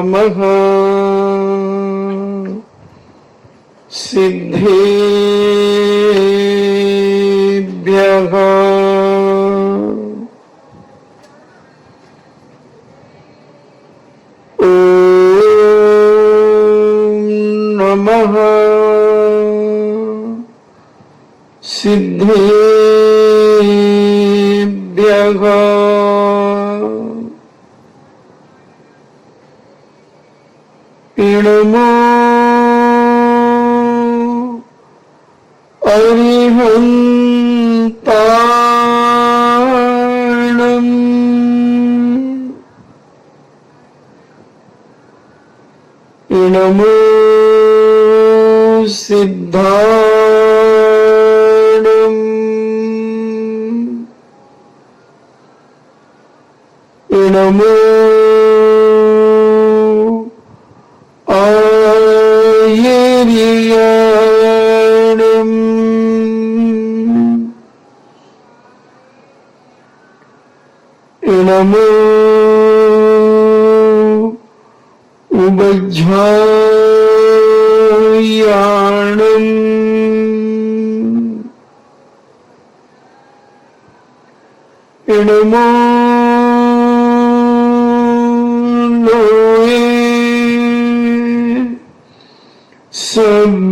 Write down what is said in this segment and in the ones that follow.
नमः सिद्धेभ्यः नमः सिद्धेभ्यः नमो अरिहन्ताणं नमो सिद्धाणं नमो आयर्याणं नमो उबज्झायाणं नमो लोये सब्बेसाभूणं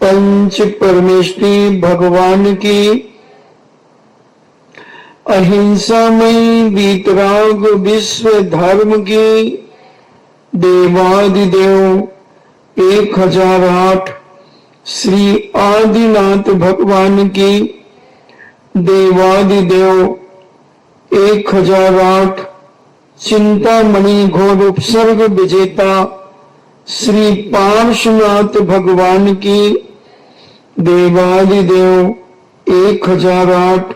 पंच परमेष्टि भगवान की अहिंसामयी वीतराग विश्व धर्म की देवादिदेव 1008 श्री आदिनाथ भगवान की देवादिदेव 1008 चिंतामणि घोर उपसर्ग विजेता श्री पार्श्वनाथ भगवान की देवादिदेव 1008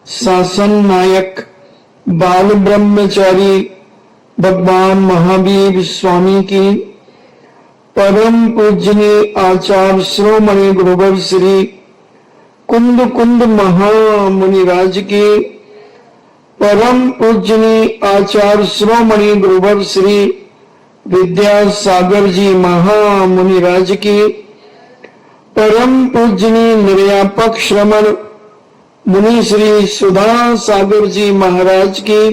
शासन नायक बाल ब्रह्मचारी भगवान महावीर स्वामी की परम पूजनीय आचार्य श्रोमणि गुरुवर श्री कुंद कुंद महामुनिराज की परम पूजनीय आचार्य श्रोमणि गुरुवर श्री विद्यासागर जी महामुनिराज की परम पूजनीय निर्यापक श्रमण मुनि श्री सुधा सागर जी महाराज की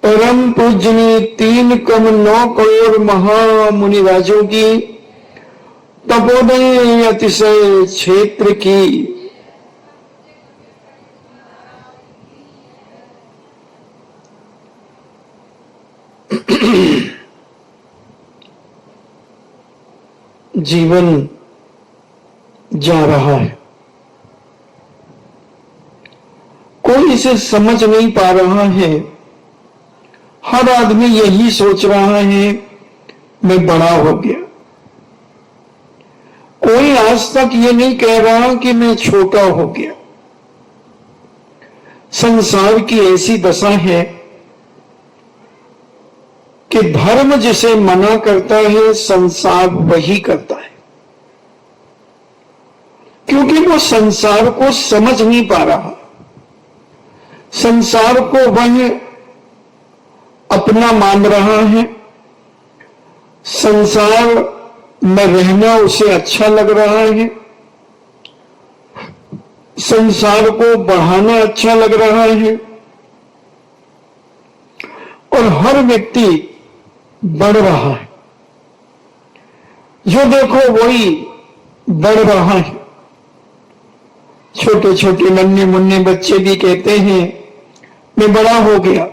परम पूजनीय 3,9 करोड़ महामुनिराजों की तपोदय अतिशय क्षेत्र की जीवन जा रहा है। कोई इसे समझ नहीं पा रहा है। हर आदमी यही सोच रहा है मैं बड़ा हो गया। कोई आज तक ये नहीं कह रहा कि मैं छोटा हो गया। संसार की ऐसी दशा है कि धर्म जिसे मना करता है संसार वही करता है, क्योंकि वो संसार को समझ नहीं पा रहा। संसार को वह अपना मान रहा है, संसार में रहना उसे अच्छा लग रहा है, संसार को बढ़ाना अच्छा लग रहा है और हर व्यक्ति बढ़ रहा है। जो देखो वही बढ़ रहा है। छोटे छोटे नन्हे मुन्ने बच्चे भी कहते हैं मैं बड़ा हो गया।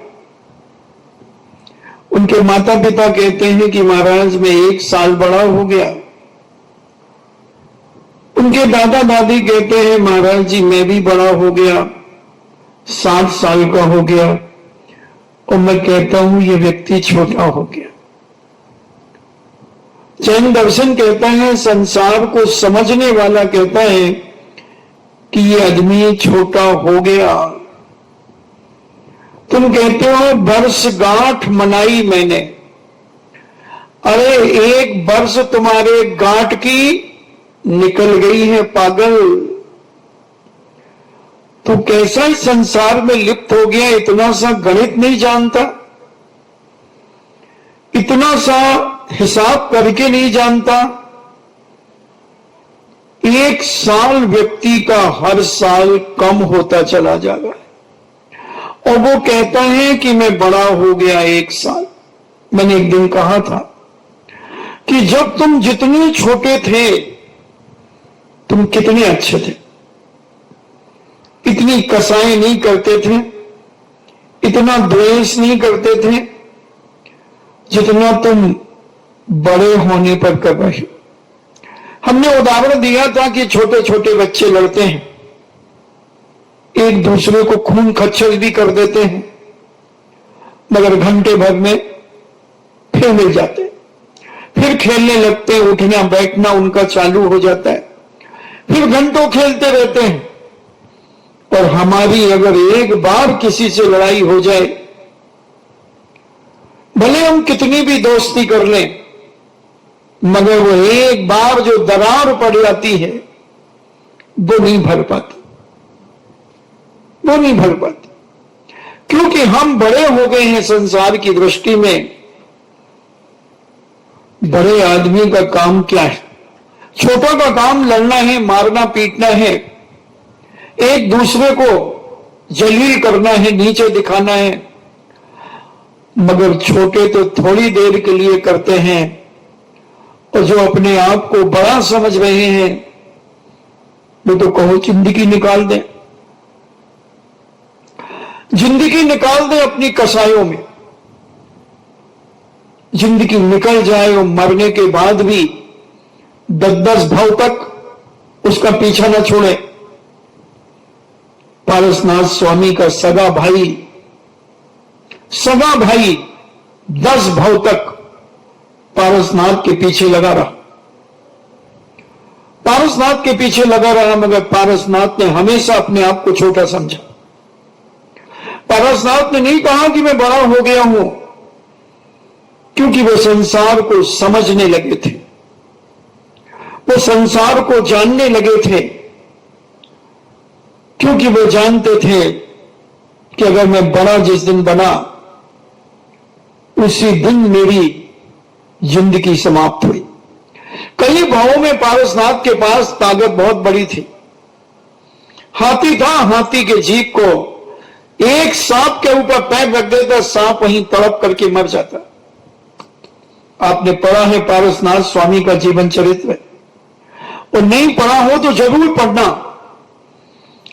उनके माता पिता कहते हैं कि महाराज मैं 1 साल बड़ा हो गया। उनके दादा दादी कहते हैं महाराज जी मैं भी बड़ा हो गया, 7 साल का हो गया। और मैं कहता हूं ये व्यक्ति छोटा हो गया। जैन दर्शन कहता है, संसार को समझने वाला कहता है कि ये आदमी छोटा हो गया। तुम कहते हो वर्षगांठ मनाई मैंने। अरे 1 वर्ष तुम्हारे गांठ की निकल गई है पागल। तो कैसा इस संसार में लिप्त हो गया, इतना सा गणित नहीं जानता, इतना सा हिसाब करके नहीं जानता। 1 साल व्यक्ति का हर साल कम होता चला जा रहा है और वो कहता है कि मैं बड़ा हो गया 1 साल। मैंने एक दिन कहा था कि जब तुम जितने छोटे थे तुम कितने अच्छे थे, इतनी कसाई नहीं करते थे, इतना द्वेष नहीं करते थे जितना तुम बड़े होने पर कर रहे हो। हमने उदाहरण दिया था कि छोटे छोटे बच्चे लड़ते हैं, एक दूसरे को खून खच्चर भी कर देते हैं, मगर घंटे भर में फिर मिल जाते हैं, फिर खेलने लगते हैं, उठना बैठना उनका चालू हो जाता है, फिर घंटों खेलते रहते हैं। और हमारी अगर एक बार किसी से लड़ाई हो जाए, भले हम कितनी भी दोस्ती कर लें, मगर वो एक बार जो दरार पड़ जाती है वो नहीं भर पाती, वो नहीं भर पाती। क्योंकि हम बड़े हो गए हैं संसार की दृष्टि में। बड़े आदमी का काम क्या है? छोटों का काम लड़ना है, मारना पीटना है, एक दूसरे को जलील करना है, नीचे दिखाना है। मगर छोटे तो थोड़ी देर के लिए करते हैं और जो अपने आप को बड़ा समझ रहे हैं वो तो कहो जिंदगी निकाल दें, जिंदगी निकाल दें अपनी कसायों में, जिंदगी निकल जाए और मरने के बाद भी 10-10 भाव तक उसका पीछा न छोड़े। पारसनाथ स्वामी का सगा भाई 10 भाव तक पारसनाथ के पीछे लगा रहा, पारसनाथ के पीछे लगा रहा, मगर पारसनाथ ने हमेशा अपने आप को छोटा समझा। पारसनाथ ने नहीं कहा कि मैं बड़ा हो गया हूं, क्योंकि वो संसार को समझने लगे थे, वो संसार को जानने लगे थे, क्योंकि वो जानते थे कि अगर मैं बड़ा जिस दिन बना उसी दिन मेरी जिंदगी समाप्त हुई। कई भावों में पारसनाथ के पास ताकत बहुत बड़ी थी। हाथी था, हाथी के जीभ को एक सांप के ऊपर पैर रख देता, सांप वहीं तड़प करके मर जाता। आपने पढ़ा है पारसनाथ स्वामी का जीवन चरित्र, और नहीं पढ़ा हो तो जरूर पढ़ना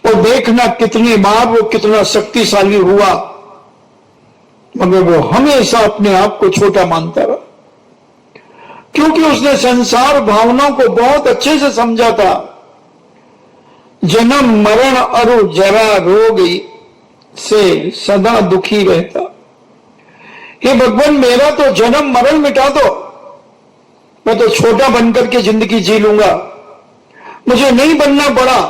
और देखना कितनी बार वो कितना शक्तिशाली हुआ, मगर वो हमेशा अपने आप को छोटा मानता रहा, क्योंकि उसने संसार भावनाओं को बहुत अच्छे से समझा था। जन्म मरण और जरा रोग से सदा दुखी रहता। हे भगवान, मेरा तो जन्म मरण मिटा दो, मैं तो छोटा बनकर के जिंदगी जी लूंगा, मुझे नहीं बनना बड़ा,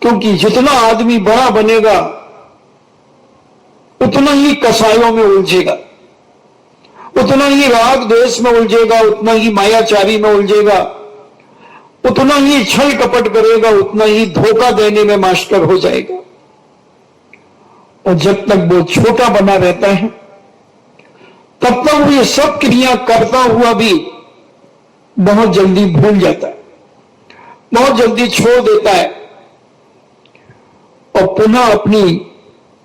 क्योंकि जितना आदमी बड़ा बनेगा उतना ही कसायों में उलझेगा, उतना ही राग द्वेष में उलझेगा, उतना ही मायाचारी में उलझेगा, उतना ही छल कपट करेगा, उतना ही धोखा देने में मास्टर हो जाएगा। और जब तक वो छोटा बना रहता है तब तक वो ये सब क्रिया करता हुआ भी बहुत जल्दी भूल जाता है, बहुत जल्दी छोड़ देता है और पुनः अपनी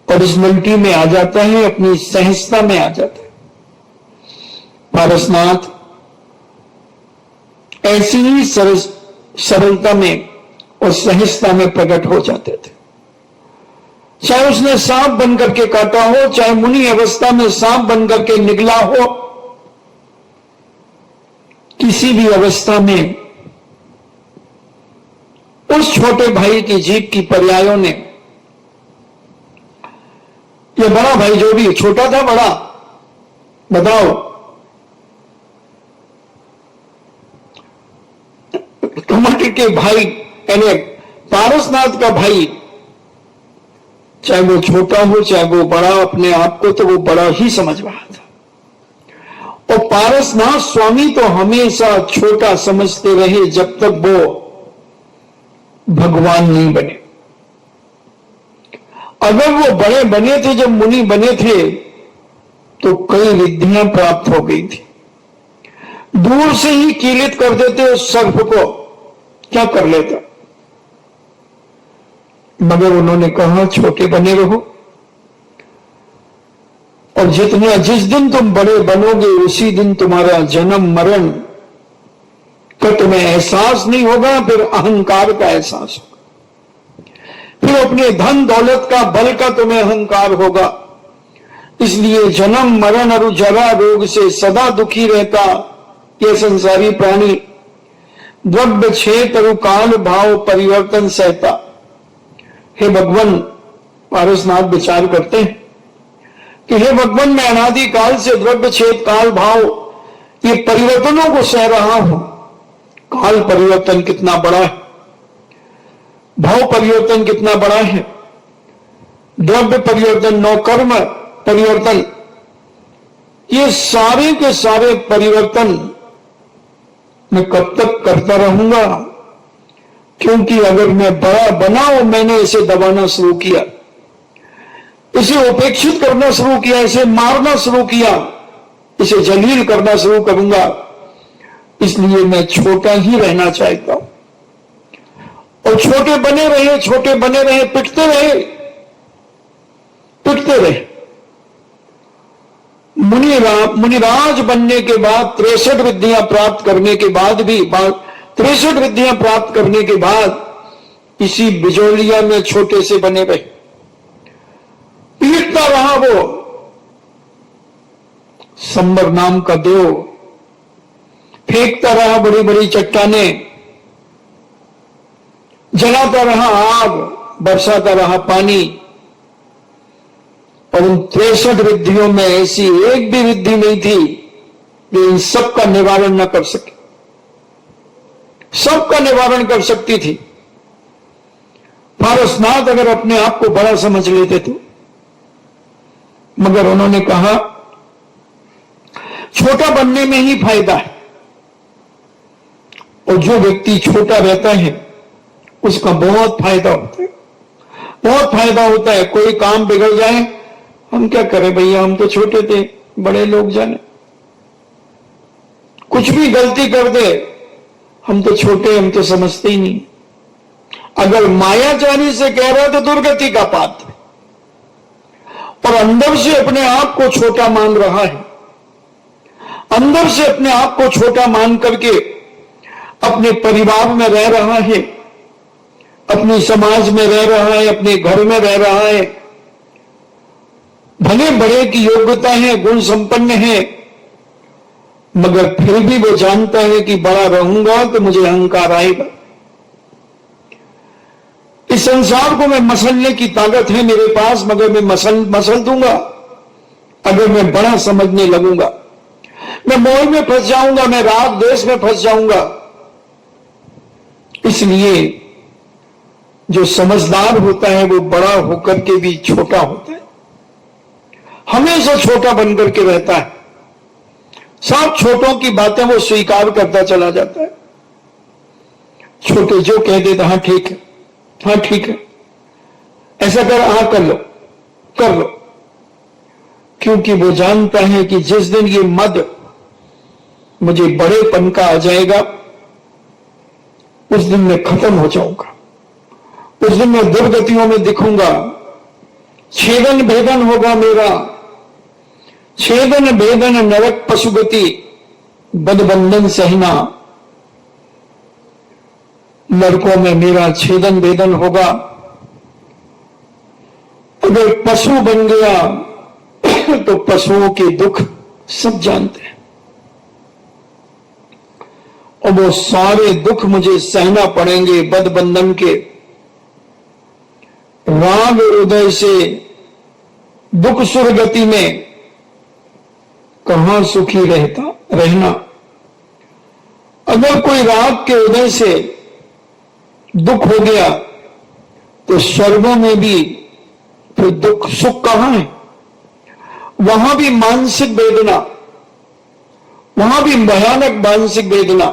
ओरिजिनलिटी में आ जाता है, अपनी सहजता में आ जाता है। पारसनाथ ऐसी ही सरलता में और सहजता में प्रकट हो जाते थे। चाहे उसने सांप बनकर के काटा हो, चाहे मुनि अवस्था में सांप बनकर के निकला हो, किसी भी अवस्था में उस छोटे भाई की जीभ की पर्यायों ने, ये बड़ा भाई जो भी, छोटा था बड़ा, बताओ, टमाटर के भाई यानी पारसनाथ का भाई, चाहे वो छोटा हो चाहे वो बड़ा, अपने आप को तो वो बड़ा ही समझ रहा था। और पारसनाथ स्वामी तो हमेशा छोटा समझते रहे जब तक वो भगवान नहीं बने। अगर वो बड़े बने थे, जब मुनि बने थे, तो कई विद्याएं प्राप्त हो गई थी। दूर से ही कीलित कर देते उस सर्प को, क्या कर लेता। मगर उन्होंने कहा छोटे बने रहो, और जिस दिन तुम बड़े बनोगे उसी दिन तुम्हारा जन्म मरण का तुम्हें एहसास नहीं होगा, फिर अहंकार का एहसास होगा, फिर अपने धन दौलत का बल का तुम्हें अहंकार होगा। इसलिए जन्म मरण और जरा रोग से सदा दुखी रहता यह संसारी प्राणी द्रव्य क्षेत्र और काल भाव परिवर्तन सहता। हे भगवान, पारसनाथ विचार करते हैं कि हे भगवान, मैं अनादि काल से द्रव्य क्षेत्र काल भाव ये परिवर्तनों को सह रहा हूं। काल परिवर्तन कितना बड़ा है, भाव परिवर्तन कितना बड़ा है, द्रव्य परिवर्तन, नौकर्म परिवर्तन, ये सारे के सारे परिवर्तन मैं कब तक करता रहूंगा? क्योंकि अगर मैं बड़ा बना और मैंने इसे दबाना शुरू किया, इसे उपेक्षित करना शुरू किया, इसे मारना शुरू किया, इसे जलील करना शुरू करूंगा। इसलिए मैं छोटा ही रहना चाहता हूं, और छोटे बने रहे, छोटे बने रहे, पिटते रहे, पिटते रहे। मुनिराज बनने के बाद 63 विद्याएं प्राप्त करने के बाद भी 63 विद्याएं प्राप्त करने के बाद इसी बिजोलिया में छोटे से बने रहे, पीटता रहा वो संबर नाम का देव, फेंकता रहा बड़ी बड़ी चट्टानें, जलाता रहा आग, बरसाता रहा पानी, और उन 63 विधियों में ऐसी एक भी विधि नहीं थी जो इन सब का निवारण न कर सके, सबका निवारण कर सकती थी। पारसनाथ अगर अपने आप को बड़ा समझ लेते तो, मगर उन्होंने कहा छोटा बनने में ही फायदा है, और जो व्यक्ति छोटा रहता है उसका बहुत फायदा होता है, बहुत फायदा होता है। कोई काम बिगड़ जाए, हम क्या करें भैया, हम तो छोटे थे, बड़े लोग जाने। कुछ भी गलती कर दे, हम तो छोटे, हम तो समझते ही नहीं। अगर मायाजानी से कह रहा तो दुर्गति का पात्र, और अंदर से अपने आप को छोटा मान रहा है, अंदर से अपने आप को छोटा मान करके अपने परिवार में रह रहा है, अपने समाज में रह रहा है, अपने घर में रह रहा है, भले बड़े की योग्यता है, गुण संपन्न है, मगर फिर भी वो जानता है कि बड़ा रहूंगा तो मुझे अहंकार आएगा। इस संसार को मैं मसलने की ताकत है मेरे पास, मगर मैं मसल दूंगा अगर मैं बड़ा समझने लगूंगा। मैं मोह में फंस जाऊंगा, मैं राग द्वेष में फंस जाऊंगा। इसलिए जो समझदार होता है वो बड़ा होकर के भी छोटा होता है, हमेशा छोटा बनकर के रहता है। सब छोटों की बातें वो स्वीकार करता चला जाता है। छोटे जो कह देता, हाँ ठीक है, हाँ ठीक है, ऐसा कर, हाँ कर लो, कर लो। क्योंकि वो जानता है कि जिस दिन ये मद मुझे बड़ेपन का आ जाएगा, उस दिन मैं खत्म हो जाऊंगा, उस दिन मैं दुर्गतियों में दिखूंगा, छेदन भेदन होगा मेरा, छेदन भेदन नरक पशुगति, बदबंधन सहना। लड़कों में मेरा छेदन भेदन होगा। अगर पशु बन गया तो पशुओं के दुख सब जानते हैं, और वो सारे दुख मुझे सहना पड़ेंगे बदबंधन के। राग उदय से दुख सुरगति में कहां सुखी रहना। अगर कोई राग के उदय से दुख हो गया तो स्वर्गों में भी फिर दुख, सुख कहां है? वहां भी मानसिक वेदना, वहां भी भयानक मानसिक वेदना।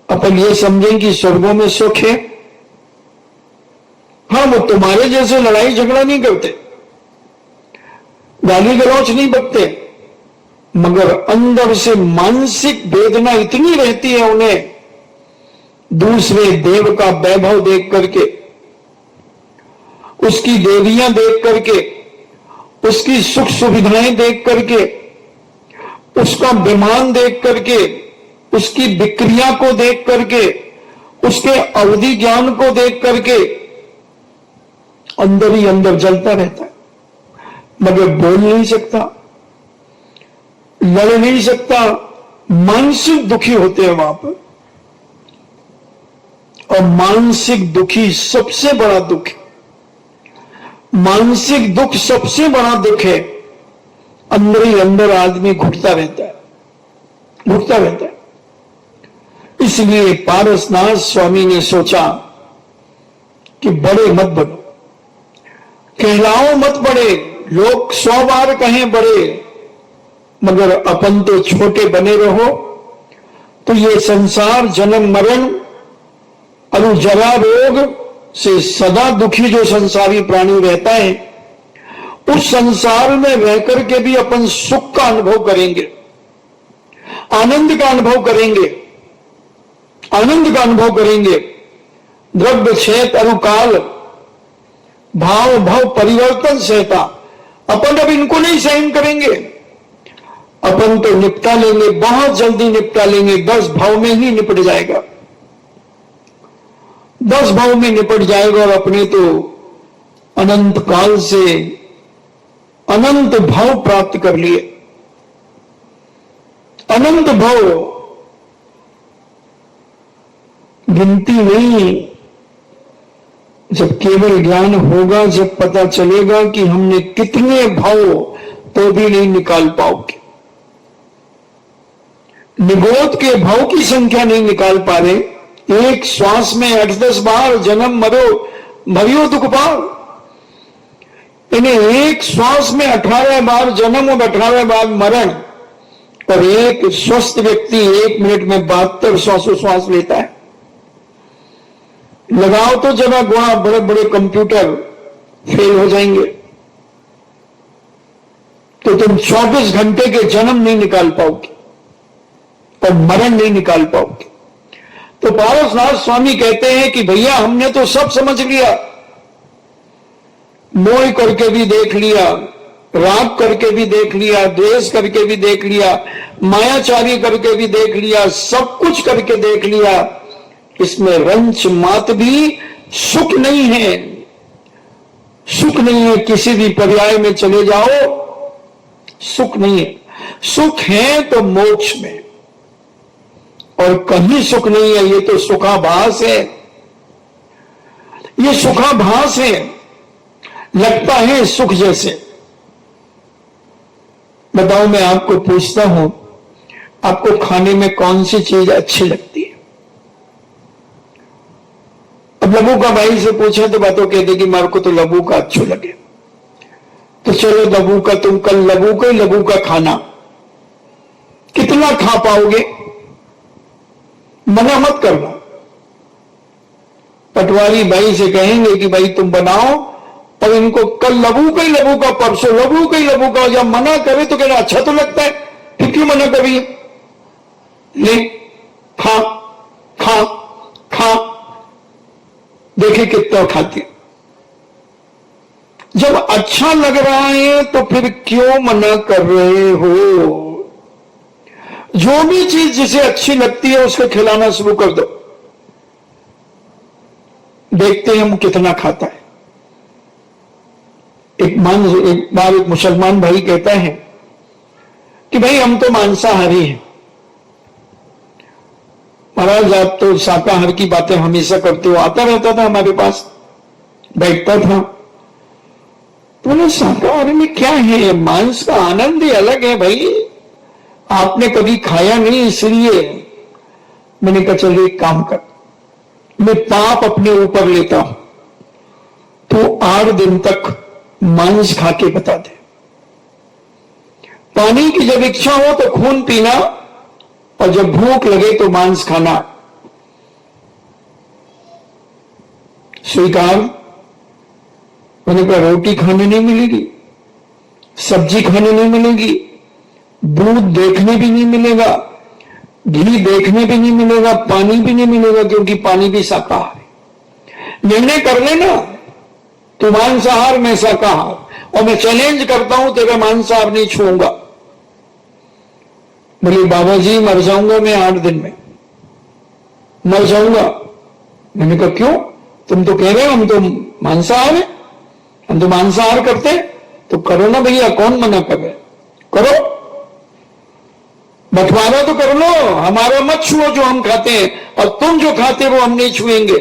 अपन ये समझें कि स्वर्गों में सुख है। हाँ, वो तुम्हारे जैसे लड़ाई झगड़ा नहीं करते, गाली गलौच नहीं बकते, मगर अंदर से मानसिक वेदना इतनी रहती है उन्हें दूसरे देव का वैभव देख करके, उसकी देवियां देख करके, उसकी सुख सुविधाएं देख करके, उसका विमान देख करके, उसकी विक्रिया को देख करके, उसके अवधि ज्ञान को देख करके अंदर ही अंदर जलता रहता है, मगर बोल नहीं सकता, लड़ नहीं सकता, मानसिक दुखी होते हैं वहां पर। और मानसिक दुखी सबसे बड़ा दुख है, मानसिक दुख सबसे बड़ा दुख है। अंदर ही अंदर आदमी घुटता रहता है, घुटता रहता है। इसलिए पारसनाथ स्वामी ने सोचा कि बड़े मत बनो, कहलाओ मत बड़े, लोग 100 बार कहें बड़े, मगर अपन तो छोटे बने रहो। तो ये संसार जन्म मरण और जरा रोग से सदा दुखी जो संसारी प्राणी रहता है, उस संसार में रहकर के भी अपन सुख का अनुभव करेंगे, आनंद का अनुभव करेंगे, आनंद का अनुभव करेंगे। द्रव्य क्षेत्र अनुकाल भाव भाव परिवर्तन सहता, अपन अब इनको नहीं सहन करेंगे, अपन तो निपटा लेंगे, बहुत जल्दी निपटा लेंगे, 10 भाव में ही निपट जाएगा, 10 भाव में निपट जाएगा। और अपने तो अनंत काल से अनंत भाव प्राप्त कर लिए, अनंत भाव, गिनती नहीं। जब केवल ज्ञान होगा, जब पता चलेगा कि हमने कितने भाव, तो भी नहीं निकाल पाओगे। निगोद के भाव की संख्या नहीं निकाल पा रहे। एक श्वास में 8-10 बार जन्म मरियो दुख पाओ, इन्हें एक श्वास में 18 बार जन्म और 18 बार मरण। और एक स्वस्थ व्यक्ति 1 मिनट में 72 श्वास लेता है। लगाओ तो जरा गुणा, बड़े बड़े कंप्यूटर फेल हो जाएंगे। तो तुम 24 घंटे के जन्म नहीं निकाल पाओगे और मरण नहीं निकाल पाओगे। तो पारसनाथ स्वामी कहते हैं कि भैया हमने तो सब समझ लिया, मोह करके भी देख लिया, राग करके भी देख लिया, द्वेष करके भी देख लिया, मायाचारी करके भी देख लिया, सब कुछ करके देख लिया, इसमें रंच मात भी सुख नहीं है, सुख नहीं है। किसी भी पर्याय में चले जाओ, सुख नहीं है। सुख है तो मोक्ष में, और कहीं सुख नहीं है। ये तो सुखाभास है, ये सुखाभास है, लगता है सुख जैसे। बताओ, मैं आपको पूछता हूं, आपको खाने में कौन सी चीज अच्छी लगती है? अब लबू का भाई से पूछे तो बातों कहते कि मार को तो लबू का अच्छो लगे। तो चलो लबू का, तुम कल लबू का खाना, कितना खा पाओगे? मना मत करना। पटवारी भाई से कहेंगे कि भाई तुम बनाओ, और इनको कल लबू का, परसों लबू का। जब मना करे तो कहना अच्छा तो लगता है, फिर क्यों मना करिए? ले, खा खा खा, देखे कितना खाती। जब अच्छा लग रहा है तो फिर क्यों मना कर रहे हो? जो भी चीज जिसे अच्छी लगती है उसको खिलाना शुरू कर दो, देखते हैं हम कितना खाता है। एक बार एक मुसलमान भाई कहता है कि भाई हम तो मांसाहारी हैं। महाराज आप तो शाकाहार की बातें हमेशा करते हो। आता रहता था हमारे पास, बैठता था। तो शाकाहार में क्या है? मांस का आनंद ही अलग है भाई, आपने कभी खाया नहीं इसलिए। मैंने कहा चल एक काम कर, मैं पाप अपने ऊपर लेता हूं, तो 8 दिन तक मांस खा के बता दे। पानी की जब इच्छा हो तो खून पीना, और जब भूख लगे तो मांस खाना। स्वीकार। मैंने कहा रोटी खाने नहीं मिलेगी, सब्जी खाने नहीं मिलेगी, दूध देखने भी नहीं मिलेगा, घी देखने भी नहीं मिलेगा, पानी भी नहीं मिलेगा, क्योंकि पानी भी शाकाहार है। निर्णय कर लेना, तू मांसाहार मैं शाकाहार, और मैं चैलेंज करता हूं तेरा मांसाहार नहीं छूऊंगा। बोले बाबा जी मर जाऊंगा मैं 8 दिन में, मर जाऊंगा। मैंने कहा क्यों? तुम तो कह रहे हो हम तो मांसाहार है, हम तो मांसाहार करते हैं, तो करो ना भैया, कौन मना कर रहे? करो, बंटवारा तो कर लो, हमारा मत छुओ जो हम खाते हैं, और तुम जो खाते हो हम नहीं छुएंगे।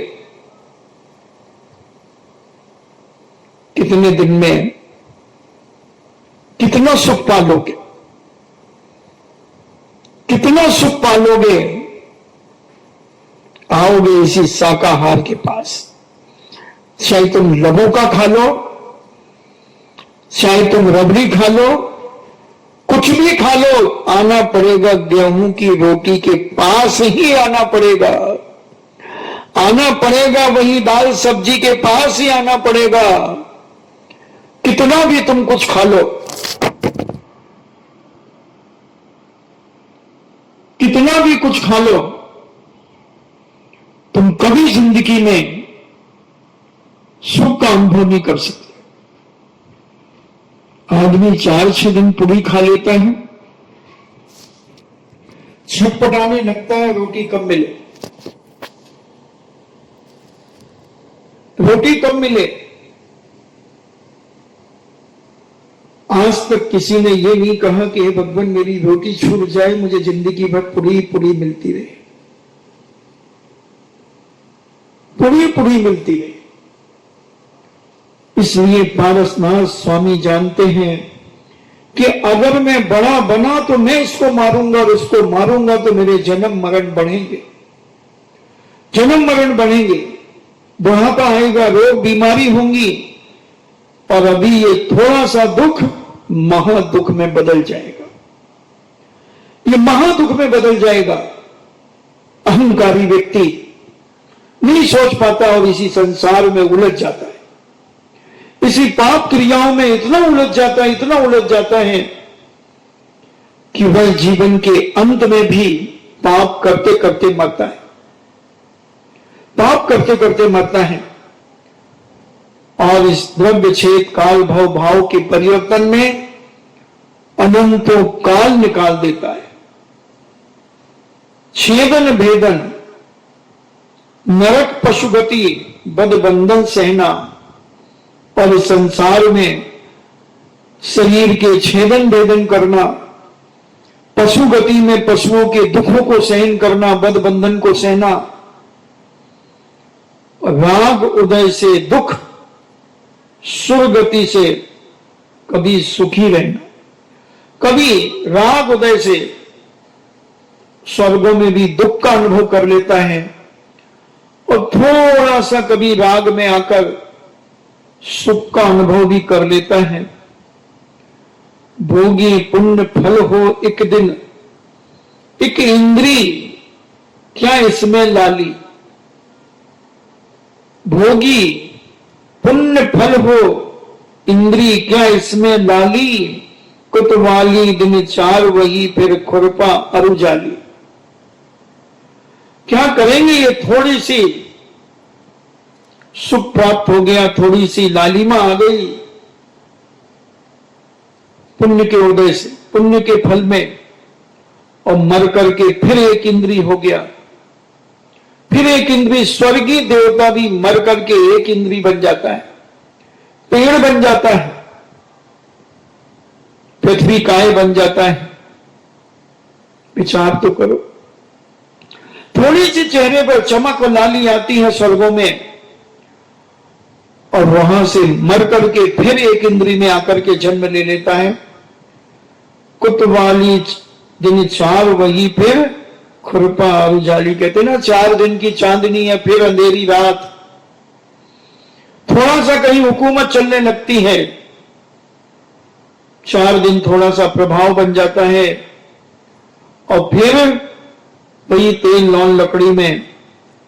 कितने दिन में कितना सुख पालोगे, कितना सुख पालोगे? आओगे इसी शाकाहार के पास, चाहे तुम लबों का खा लो, चाहे तुम रबड़ी खा लो, कुछ भी खा लो, आना पड़ेगा गेहूं की रोटी के पास ही आना पड़ेगा, आना पड़ेगा वही दाल सब्जी के पास ही आना पड़ेगा। कितना भी तुम कुछ खा लो, कितना भी कुछ खा लो, तुम कभी जिंदगी में सुख का अनुभव नहीं कर सकते। आदमी 4-6 दिन पूरी खा लेता है, छटपटाने लगता है रोटी कब मिले, रोटी कब मिले। आज तक किसी ने यह नहीं कहा कि हे भगवान मेरी रोटी छूट जाए, मुझे जिंदगी भर पूरी पूरी मिलती रहे, पूरी पूरी मिलती रहे। इसलिए पारसनाथ स्वामी जानते हैं कि अगर मैं बड़ा बना तो मैं इसको मारूंगा, और इसको मारूंगा तो मेरे जन्म मरण बढ़ेंगे, जन्म मरण बढ़ेंगे, बुढ़ापा आएगा, रोग बीमारी होंगी, और अभी ये थोड़ा सा दुख महादुख में बदल जाएगा, ये महादुख में बदल जाएगा। अहंकारी व्यक्ति नहीं सोच पाता और इसी संसार में उलझ जाता है, इसी पाप क्रियाओं में इतना उलझ जाता है, इतना उलझ जाता है कि वह जीवन के अंत में भी पाप करते करते मरता है, पाप करते करते मरता है। और इस द्रव्य छेद काल भव भाव के परिवर्तन में अनंतों काल निकाल देता है। छेदन भेदन नरक पशुगति बद बंधन सहना, और इस संसार में शरीर के छेदन भेदन करना, पशुगति में पशुओं के दुखों को सहन करना, बद बंधन को सहना, राग उदय से दुख, सुरगति से कभी सुखी रहना, कभी राग उदय से स्वर्गों में भी दुख का अनुभव कर लेता है, और थोड़ा सा कभी राग में आकर सुख का अनुभव भी कर लेता है। भोगी पुण्य फल हो एक दिन, एक इंद्री क्या इसमें लाली। भोगी पुण्य फल हो इंद्री क्या इसमें लाली, कुतवाली दिन 4 वही फिर खुरपा अरुजाली। क्या करेंगे? ये थोड़ी सी सुख प्राप्त हो गया, थोड़ी सी लालिमा आ गई पुण्य के उदय से, पुण्य के फल में, और मर करके फिर एक इंद्री हो गया, फिर एक इंद्री। स्वर्गीय देवता भी मर करके एक इंद्री बन जाता है, पेड़ बन जाता है, पृथ्वी काय बन जाता है। विचार तो करो, थोड़ी सी चेहरे पर चमक और लाली आती है स्वर्गों में, और वहां से मर करके फिर एक इंद्री में आकर के जन्म ले लेता है। कुतवाली दिन 4 वही फिर खुरपा उजाली। कहते ना 4 दिन की चांदनी है फिर अंधेरी रात। थोड़ा सा कहीं हुकूमत चलने लगती है 4 दिन थोड़ा सा प्रभाव बन जाता है और फिर वही तेल लौन लकड़ी में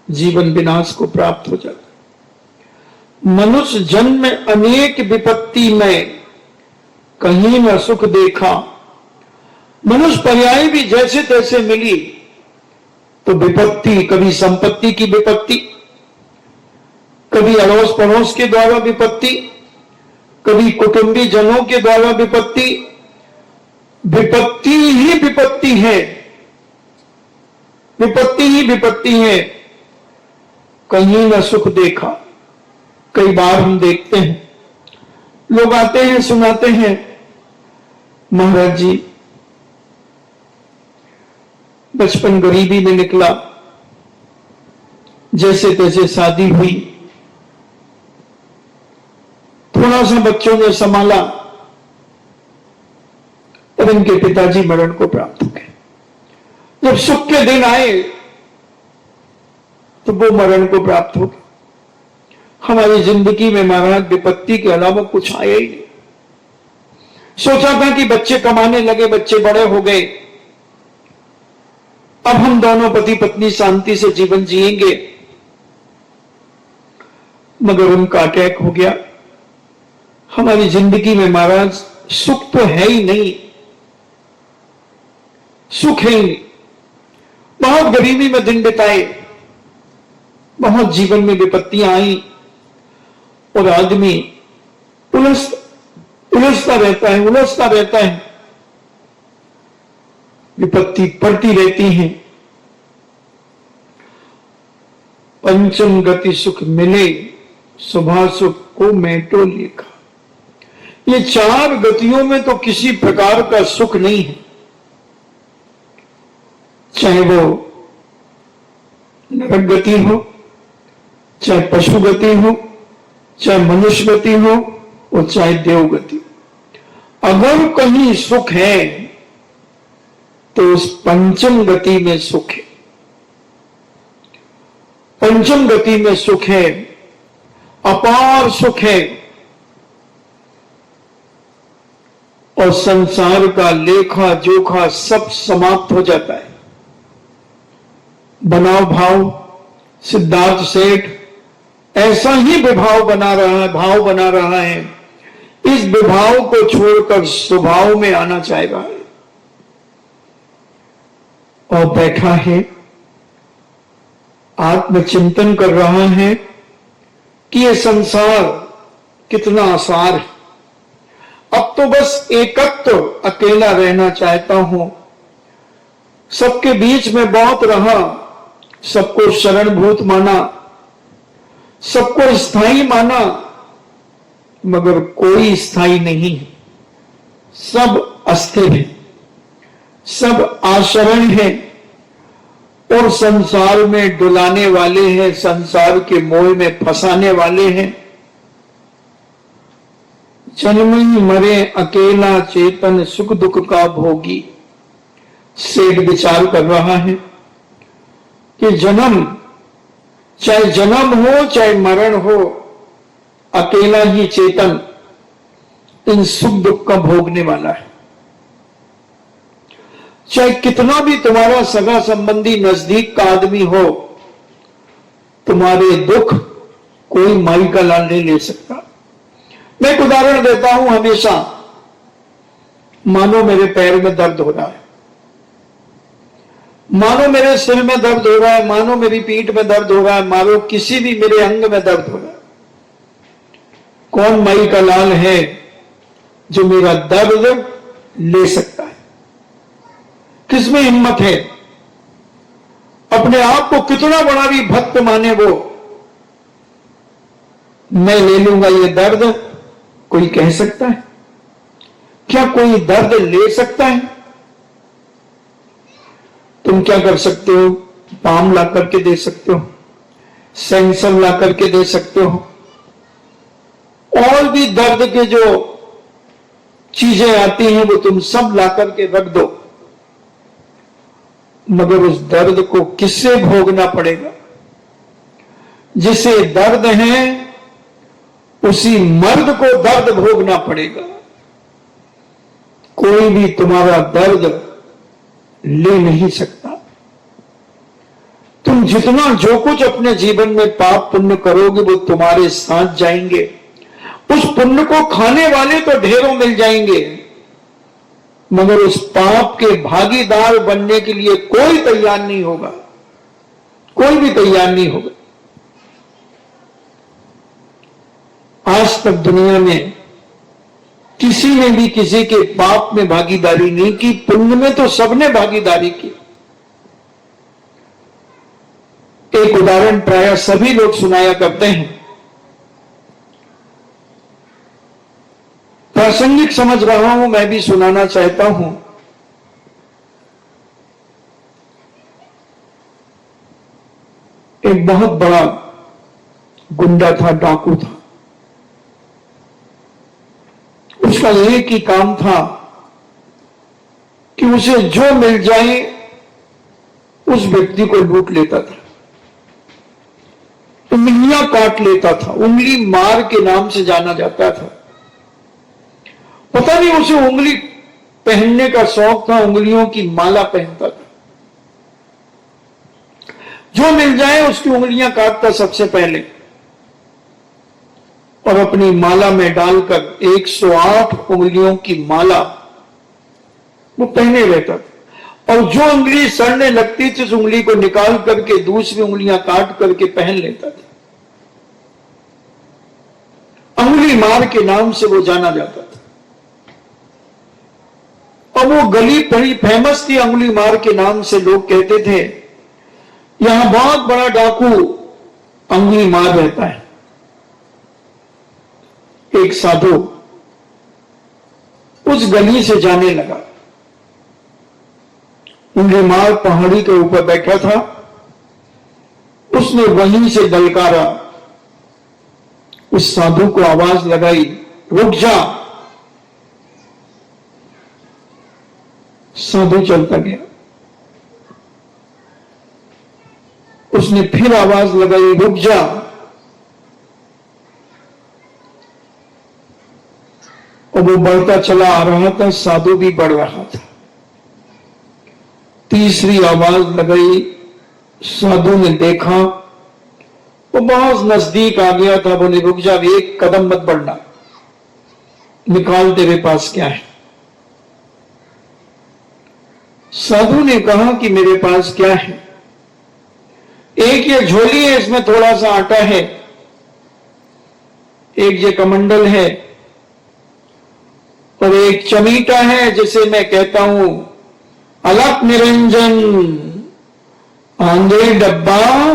जीवन विनाश को प्राप्त हो जाता है। मनुष्य जन्म में अनेक विपत्ति में कहीं न सुख देखा। मनुष्य पर्याय भी जैसे तैसे मिली तो विपत्ति, कभी संपत्ति की विपत्ति, कभी अड़ोस पड़ोस के द्वारा विपत्ति, कभी कुटुंबी जनों के द्वारा विपत्ति। विपत्ति ही विपत्ति है, विपत्ति ही विपत्ति है, कहीं न सुख देखा। कई बार हम देखते हैं लोग आते हैं सुनाते हैं, महाराज जी बचपन गरीबी में निकला, जैसे तैसे शादी हुई, थोड़ा सा बच्चों ने संभाला, तब इनके पिताजी मरण को प्राप्त हो गए। जब सुख के दिन आए तो वो मरण को प्राप्त हो गए। हमारी जिंदगी में महाराज विपत्ति के अलावा कुछ आया ही नहीं। सोचा था कि बच्चे कमाने लगे, बच्चे बड़े हो गए, अब हम दोनों पति पत्नी शांति से जीवन जिएंगे, मगर उनका अटैक हो गया। हमारी जिंदगी में महाराज सुख तो है ही नहीं, सुख है ही नहीं। बहुत गरीबी में दिन बिताए, बहुत जीवन में विपत्तियां आई और आदमी उलझता रहता है, उलझता रहता है, विपत्ति पड़ती रहती है। पंचम गति सुख मिले, शुभा सुख को मेटो लिखा। ये 4 गतियों में तो किसी प्रकार का सुख नहीं है, चाहे वो नरक गति हो, चाहे पशु गति हो, चाहे मनुष्य गति हो और चाहे देव गति। अगर कहीं सुख है तो उस पंचम गति में सुख है। पंचम गति में सुख है, अपार सुख है और संसार का लेखा जोखा सब समाप्त हो जाता है। बनाव भाव, सिद्धार्थ सेठ ऐसा ही विभाव बना रहा है, भाव बना रहा है। इस विभाव को छोड़कर स्वभाव में आना चाह रहा है और बैठा है, आत्मचिंतन कर रहा है कि ये संसार कितना आसार है। अब तो बस एकत्व अकेला रहना चाहता हूं। सबके बीच में बहुत रहा, सबको शरणभूत माना, सबको स्थायी माना, मगर कोई स्थायी नहीं है। सब अस्थिर है, सब आशरण है और संसार में डुलाने वाले हैं, संसार के मोह में फंसाने वाले हैं। जन्म ही मरे अकेला चेतन, सुख दुख का भोगी। सेठ विचार कर रहा है कि जन्म, चाहे जन्म हो चाहे मरण हो, अकेला ही चेतन इन सुख दुख का भोगने वाला है। चाहे कितना भी तुम्हारा सगा संबंधी नजदीक का आदमी हो, तुम्हारे दुख कोई माई का लाल नहीं ले सकता। मैं एक उदाहरण देता हूं हमेशा। मानो मेरे पैर में दर्द हो रहा है, मानो मेरे सिर में दर्द हो रहा है, मानो मेरी पीठ में दर्द हो रहा है, मानो किसी भी मेरे अंग में दर्द हो रहा है। कौन माई का लाल है जो मेरा दर्द ले सकता है? किसमें हिम्मत है? अपने आप को कितना बड़ा भी भक्त माने वो, मैं ले लूंगा ये दर्द, कोई कह सकता है? क्या कोई दर्द ले सकता है? तुम क्या कर सकते हो? पाम ला करके दे सकते हो, सेंसर ला करके दे सकते हो, और भी दर्द के जो चीजें आती हैं वो तुम सब ला करके रख दो, मगर उस दर्द को किससे भोगना पड़ेगा? जिसे दर्द है उसी मर्द को दर्द भोगना पड़ेगा। कोई भी तुम्हारा दर्द ले नहीं सकता। तुम जितना जो कुछ अपने जीवन में पाप पुण्य करोगे वो तुम्हारे साथ जाएंगे। उस पुण्य को खाने वाले तो ढेरों मिल जाएंगे, मगर उस पाप के भागीदार बनने के लिए कोई तैयार नहीं होगा, कोई भी तैयार नहीं होगा। आज तक दुनिया में किसी ने भी किसी के पाप में भागीदारी नहीं की, पुण्य में तो सबने भागीदारी की। एक उदाहरण प्रायः सभी लोग सुनाया करते हैं, प्रासंगिक समझ रहा हूं, मैं भी सुनाना चाहता हूं। एक बहुत बड़ा गुंडा था, डाकू था। उसका एक ही काम था कि उसे जो मिल जाए उस व्यक्ति को लूट लेता था, उंगलियां काट लेता था। उंगली मार के नाम से जाना जाता था। पता नहीं उसे उंगली पहनने का शौक था, उंगलियों की माला पहनता था। जो मिल जाए उसकी उंगलियां काटता सबसे पहले और अपनी माला में डालकर 108 उंगलियों की माला वो पहने रहता था। और जो उंगली सड़ने लगती थी उस उंगली को निकाल करके दूसरी उंगलियां काट करके पहन लेता था। उंगली मार के नाम से वो जाना जाता था। और वो गली बड़ी फेमस थी उंगली मार के नाम से। लोग कहते थे यहां बहुत बड़ा डाकू उंगली मार रहता है। एक साधु उस गली से जाने लगा। उंगली मार पहाड़ी के ऊपर बैठा था। उसने वहीं से ललकारा, उस साधु को आवाज लगाई, रुक जा। साधु चलता गया। उसने फिर आवाज लगाई, रुक जा। और वो बढ़ता चला आ रहा था, साधु भी बढ़ रहा था। तीसरी आवाज लगाई, साधु ने देखा, वो बहुत नजदीक आ गया था। बोले रुक जा, एक कदम मत बढ़ना, निकाल तेरे पास क्या है। साधु ने कहा कि मेरे पास क्या है? एक ये झोली है, इसमें थोड़ा सा आटा है, एक ये कमंडल है और एक चमीटा है जिसे मैं कहता हूं अलख निरंजन। आंधे डब्बा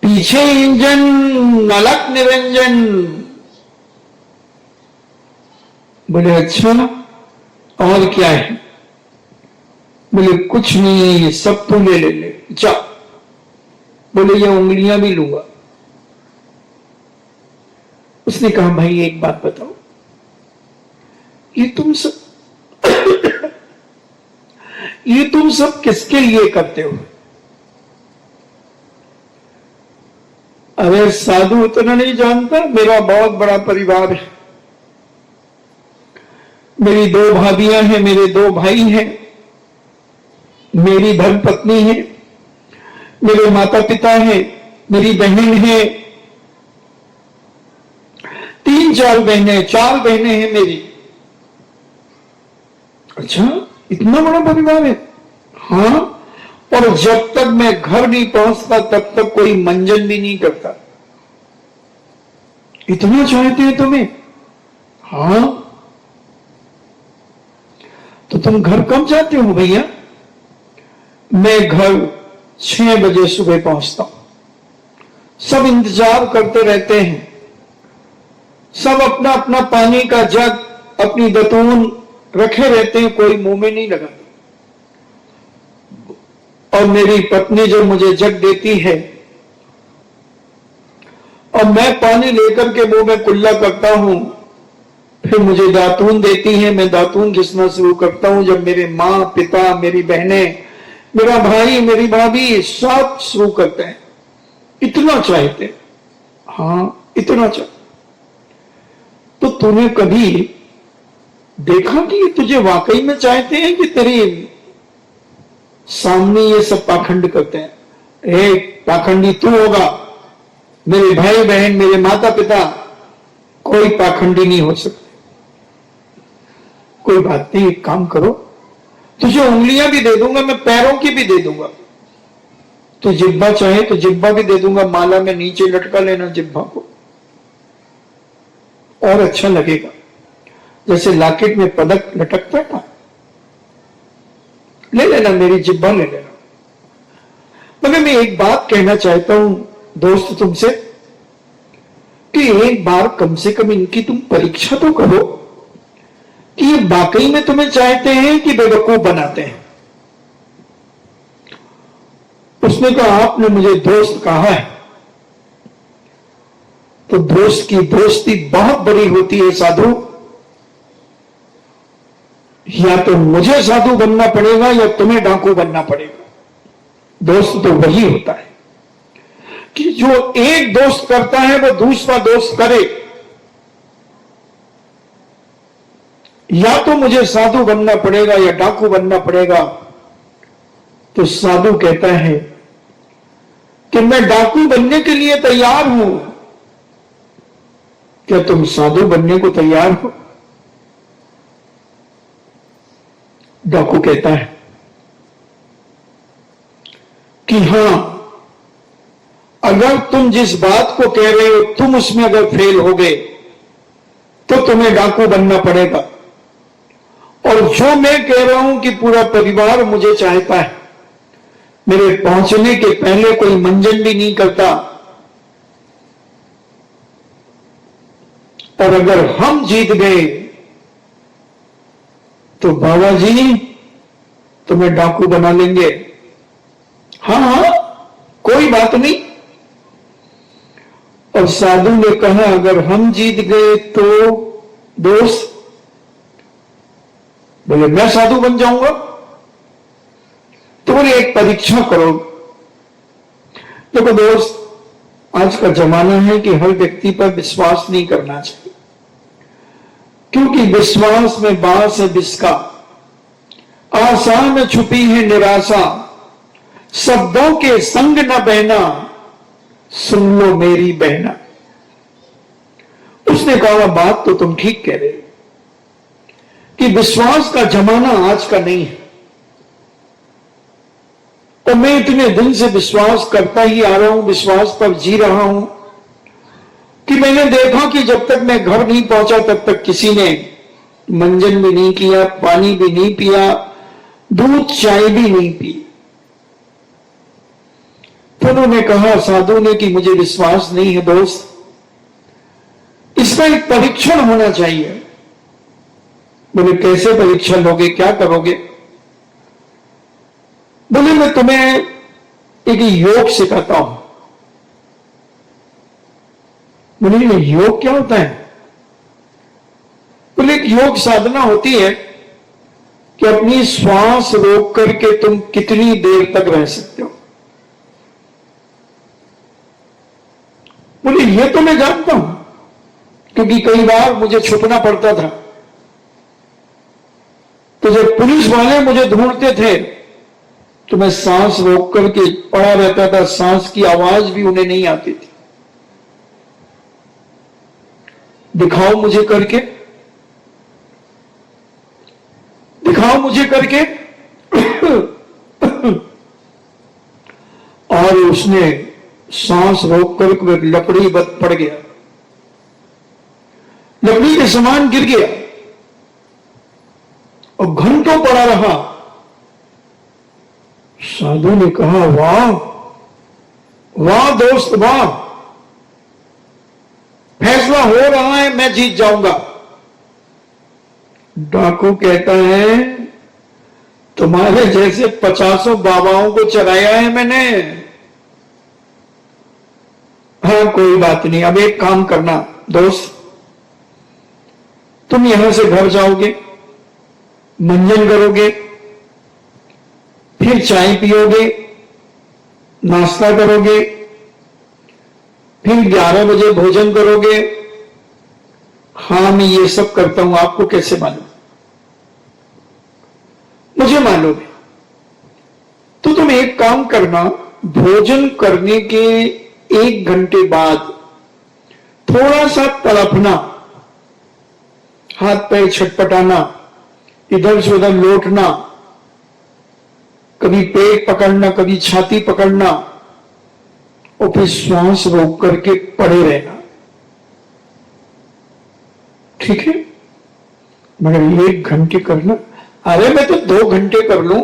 पीछे इंजन, अलख निरंजन। बोले अच्छा, और क्या है? बोले कुछ नहीं, सब तू ले ले ले जा। बोले ये उंगलियां भी लूंगा। उसने कहा भाई एक बात बताओ, ये तुम सब किसके लिए करते हो? अरे साधु उतना नहीं जानता, मेरा बहुत बड़ा परिवार है। मेरी 2 भाभियां हैं, मेरे 2 भाई हैं, मेरी धर्मपत्नी है, मेरे माता पिता हैं, मेरी बहन है, 3-4 बहनें, 4 बहनें हैं मेरी। अच्छा, इतना बड़ा परिवार है? हाँ, और जब तक मैं घर नहीं पहुंचता तब तक कोई मंजन भी नहीं करता। इतना चाहते हैं तुम्हें? हाँ। तो तुम घर कब जाते हो भैया? मैं घर 6 बजे सुबह पहुंचता हूं। सब इंतजार करते रहते हैं। सब अपना अपना पानी का जग, अपनी दतून रखे रहते हैं, कोई मुंह में नहीं लगाता। और मेरी पत्नी जो मुझे जग देती है और मैं पानी लेकर के मुंह में कुल्ला करता हूं, फिर मुझे दातून देती है, मैं दातून घिसना शुरू करता हूं। जब मेरे माँ पिता, मेरी बहनें, मेरा भाई, मेरी भाभी सब शुरू करते हैं। इतना चाहते, हाँ इतना चाहते। तो तूने कभी देखा कि ये तुझे वाकई में चाहते हैं कि तेरे सामने ये सब पाखंड करते हैं। एक पाखंडी तू होगा, मेरे भाई बहन, मेरे माता पिता, कोई पाखंडी नहीं हो सकते। कोई बात नहीं, एक काम करो, तुझे उंगलियां भी दे दूंगा, मैं पैरों की भी दे दूंगा। तो जिब्बा चाहे तो जिब्बा भी दे दूंगा, माला में नीचे लटका लेना जिब्बा को, और अच्छा लगेगा। जैसे लॉकेट में पदक लटकता था, ले लेना, मेरी जिब्बा ले लेना। मगर मैं एक बात कहना चाहता हूं दोस्त तुमसे, कि एक बार कम से कम इनकी तुम परीक्षा तो करो कि ये वाकई में तुम्हें चाहते हैं कि बेवकूफ बनाते हैं। उसने कहा आपने मुझे दोस्त कहा है, तो दोस्त की दोस्ती बहुत बड़ी होती है साधु। या तो मुझे साधु बनना पड़ेगा या तुम्हें डाकू बनना पड़ेगा। दोस्त तो वही होता है कि जो एक दोस्त करता है वो दूसरा दोस्त करे। या तो मुझे साधु बनना पड़ेगा या डाकू बनना पड़ेगा। तो साधु कहता है कि मैं डाकू बनने के लिए तैयार हूं, क्या तुम साधु बनने को तैयार हो? डाकू कहता है कि हां, अगर तुम जिस बात को कह रहे हो तुम उसमें अगर फेल हो गए तो तुम्हें डाकू बनना पड़ेगा। और जो मैं कह रहा हूं कि पूरा परिवार मुझे चाहता है, मेरे पहुंचने के पहले कोई मंजन भी नहीं करता, और अगर हम जीत गए तो बाबा जी तुम्हें डाकू बना लेंगे। हाँ हाँ, कोई बात नहीं। और साधु ने कहा अगर हम जीत गए तो दोस्त? बोले मैं साधु बन जाऊंगा। तो बोले एक परीक्षा करो। देखो दोस्त, आज का जमाना है कि हर व्यक्ति पर विश्वास नहीं करना चाहिए, क्योंकि विश्वास में बास है बिस्का, आशा में छुपी है निराशा, शब्दों के संग न बहना, सुन लो मेरी बहना। उसने कहा बात तो तुम ठीक कह रहे हो कि विश्वास का जमाना आज का नहीं है। तो मैं इतने दिन से विश्वास करता ही आ रहा हूं, विश्वास पर जी रहा हूं, कि मैंने देखा कि जब तक मैं घर नहीं पहुंचा तब तक किसी ने मंजन भी नहीं किया, पानी भी नहीं पिया, दूध चाय भी नहीं पी। तो उन्होंने कहा साधु ने कि मुझे विश्वास नहीं है दोस्त, इसका एक परीक्षण होना चाहिए। बोले कैसे परीक्षण लोगे, क्या करोगे? बोले मैं तुम्हें एक योग सिखाता हूं। बोले योग क्या होता है? बोले एक योग साधना होती है कि अपनी श्वास रोक करके तुम कितनी देर तक रह सकते हो। बोले ये तो मैं जानता हूं, क्योंकि कई बार मुझे छुपना पड़ता था। तो जब पुलिस वाले मुझे ढूंढते थे तो मैं सांस रोक करके पड़ा रहता था, सांस की आवाज भी उन्हें नहीं आती थी। दिखाओ मुझे करके, दिखाओ मुझे करके। और उसने सांस रोक कर लकड़ी पड़ गया, लकड़ी के समान गिर गया और घंटों पड़ा रहा। साधु ने कहा वाह वाह दोस्त वाह, फैसला हो रहा है, मैं जीत जाऊंगा। डाकू कहता है तुम्हारे जैसे 50 बाबाओं को चराया है मैंने। हाँ कोई बात नहीं, अब एक काम करना दोस्त, तुम यहां से घर जाओगे, मंजन करोगे, फिर चाय पियोगे, नाश्ता करोगे, फिर 11 बजे भोजन करोगे। हाँ मैं ये सब करता हूं, आपको कैसे मालूम? मुझे मालूम है। तो तुम एक काम करना, भोजन करने के 1 घंटे बाद थोड़ा सा तड़पना, हाथ पैर छटपटाना, इधर से उधर लौटना, कभी पेट पकड़ना, कभी छाती पकड़ना, और फिर श्वास रोक करके पड़े रहना, ठीक है? मगर 1 घंटे करना। अरे मैं तो 2 घंटे कर लूं,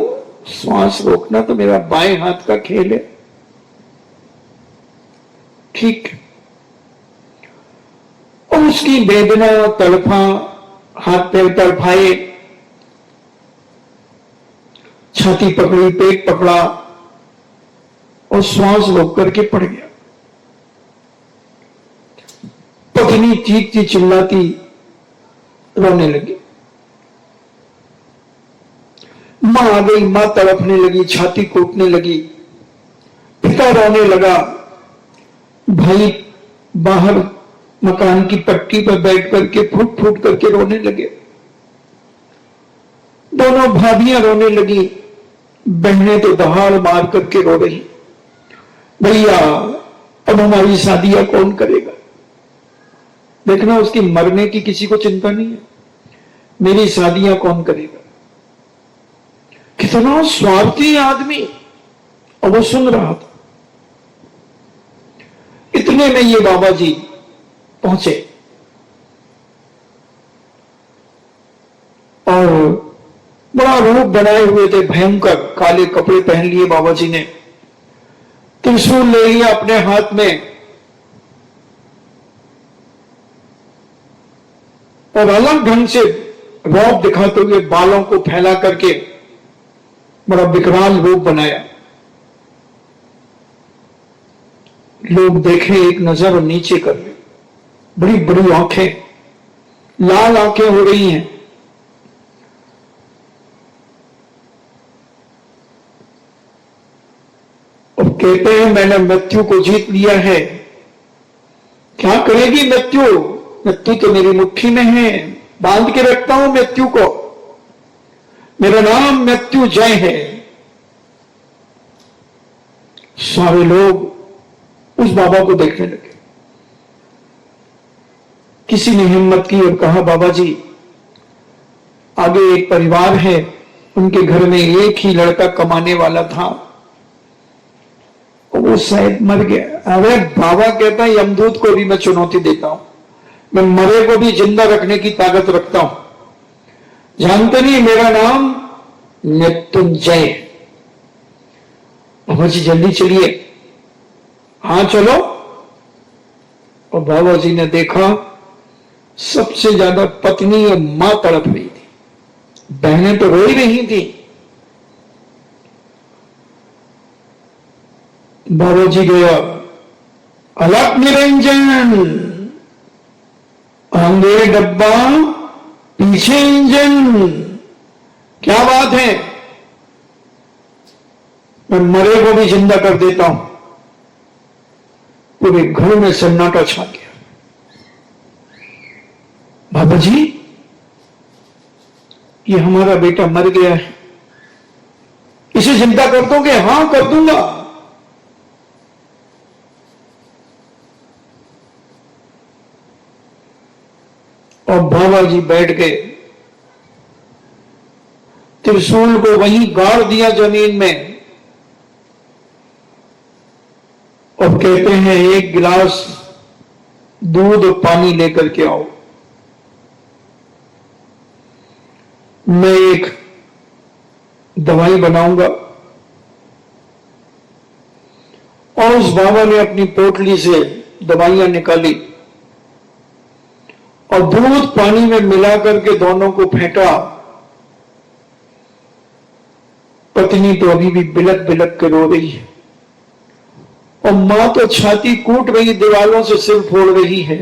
श्वास रोकना तो मेरा बाएं हाथ का खेल है, ठीक। और उसकी वेदना, तड़फा, हाथ पैर तड़फाए, छाती पकड़ी, पेट पकड़ा और श्वास रोक करके पड़ गया। पत्नी चीखती चिल्लाती रोने लगी। मां आ गई, मां तड़पने लगी, छाती कूटने लगी, पिता रोने लगा, भाई बाहर मकान की पट्टी पर बैठ करके फूट फूट करके रोने लगे, दोनों भाभियां रोने लगी, बहनें तो दहाड़ मार करके रो रही, भैया अब हमारी शादियां कौन करेगा? देखना, उसकी मरने की किसी को चिंता नहीं है, मेरी शादियां कौन करेगा? कितना स्वार्थी आदमी। और वो सुन रहा था। इतने में ये बाबा जी पहुंचे और बड़ा रूप बनाए हुए थे, भयंकर, काले कपड़े पहन लिए बाबा जी ने, त्रिशूल ले लिया अपने हाथ में और अलग ढंग से रौब दिखाते हुए बालों को फैला करके बड़ा विकराल रूप बनाया। लोग देखे एक नजर और नीचे कर ले, बड़ी बड़ी आंखें, लाल आंखें हो रही हैं। और कहते हैं मैंने मृत्यु को जीत लिया है। क्या करेगी मृत्यु? मृत्यु तो मेरी मुट्ठी में है, बांध के रखता हूं मृत्यु को, मेरा नाम मृत्यु जय है। सारे लोग उस बाबा को देखने लगे। किसी ने हिम्मत की और कहा बाबा जी, आगे एक परिवार है, उनके घर में एक ही लड़का कमाने वाला था, वो शायद मर गया। अरे बाबा कहता है यमदूत को भी मैं चुनौती देता हूं, मैं मरे को भी जिंदा रखने की ताकत रखता हूं। जानते नहीं मेरा नाम मृत्युंजय। बाबा जी जल्दी चलिए। हाँ चलो। और बाबा जी ने देखा सबसे ज्यादा पत्नी और मां तड़प रही थी, बहनें तो रो ही रही थी। बाबा जी गया, अलग निरंजन, आगे डब्बा पीछे इंजन, क्या बात है, मैं मरे को भी जिंदा कर देता हूं। पूरे घर में सन्नाटा छा गया। बाबा जी, ये हमारा बेटा मर गया है, इसे जिंदा कर दोगे? हां कर दूंगा। और बाबा जी बैठ गए, त्रिशूल को वहीं गाड़ दिया जमीन में और कहते हैं एक गिलास दूध और पानी लेकर के आओ, मैं एक दवाई बनाऊंगा। और उस बाबा ने अपनी पोटली से दवाइयां निकाली और दूध पानी में मिला करके दोनों को फेंटा। पत्नी तो अभी भी बिलक बिलक के रो रही है और मां तो छाती कूट रही, दीवालों से सिर फोड़ रही है,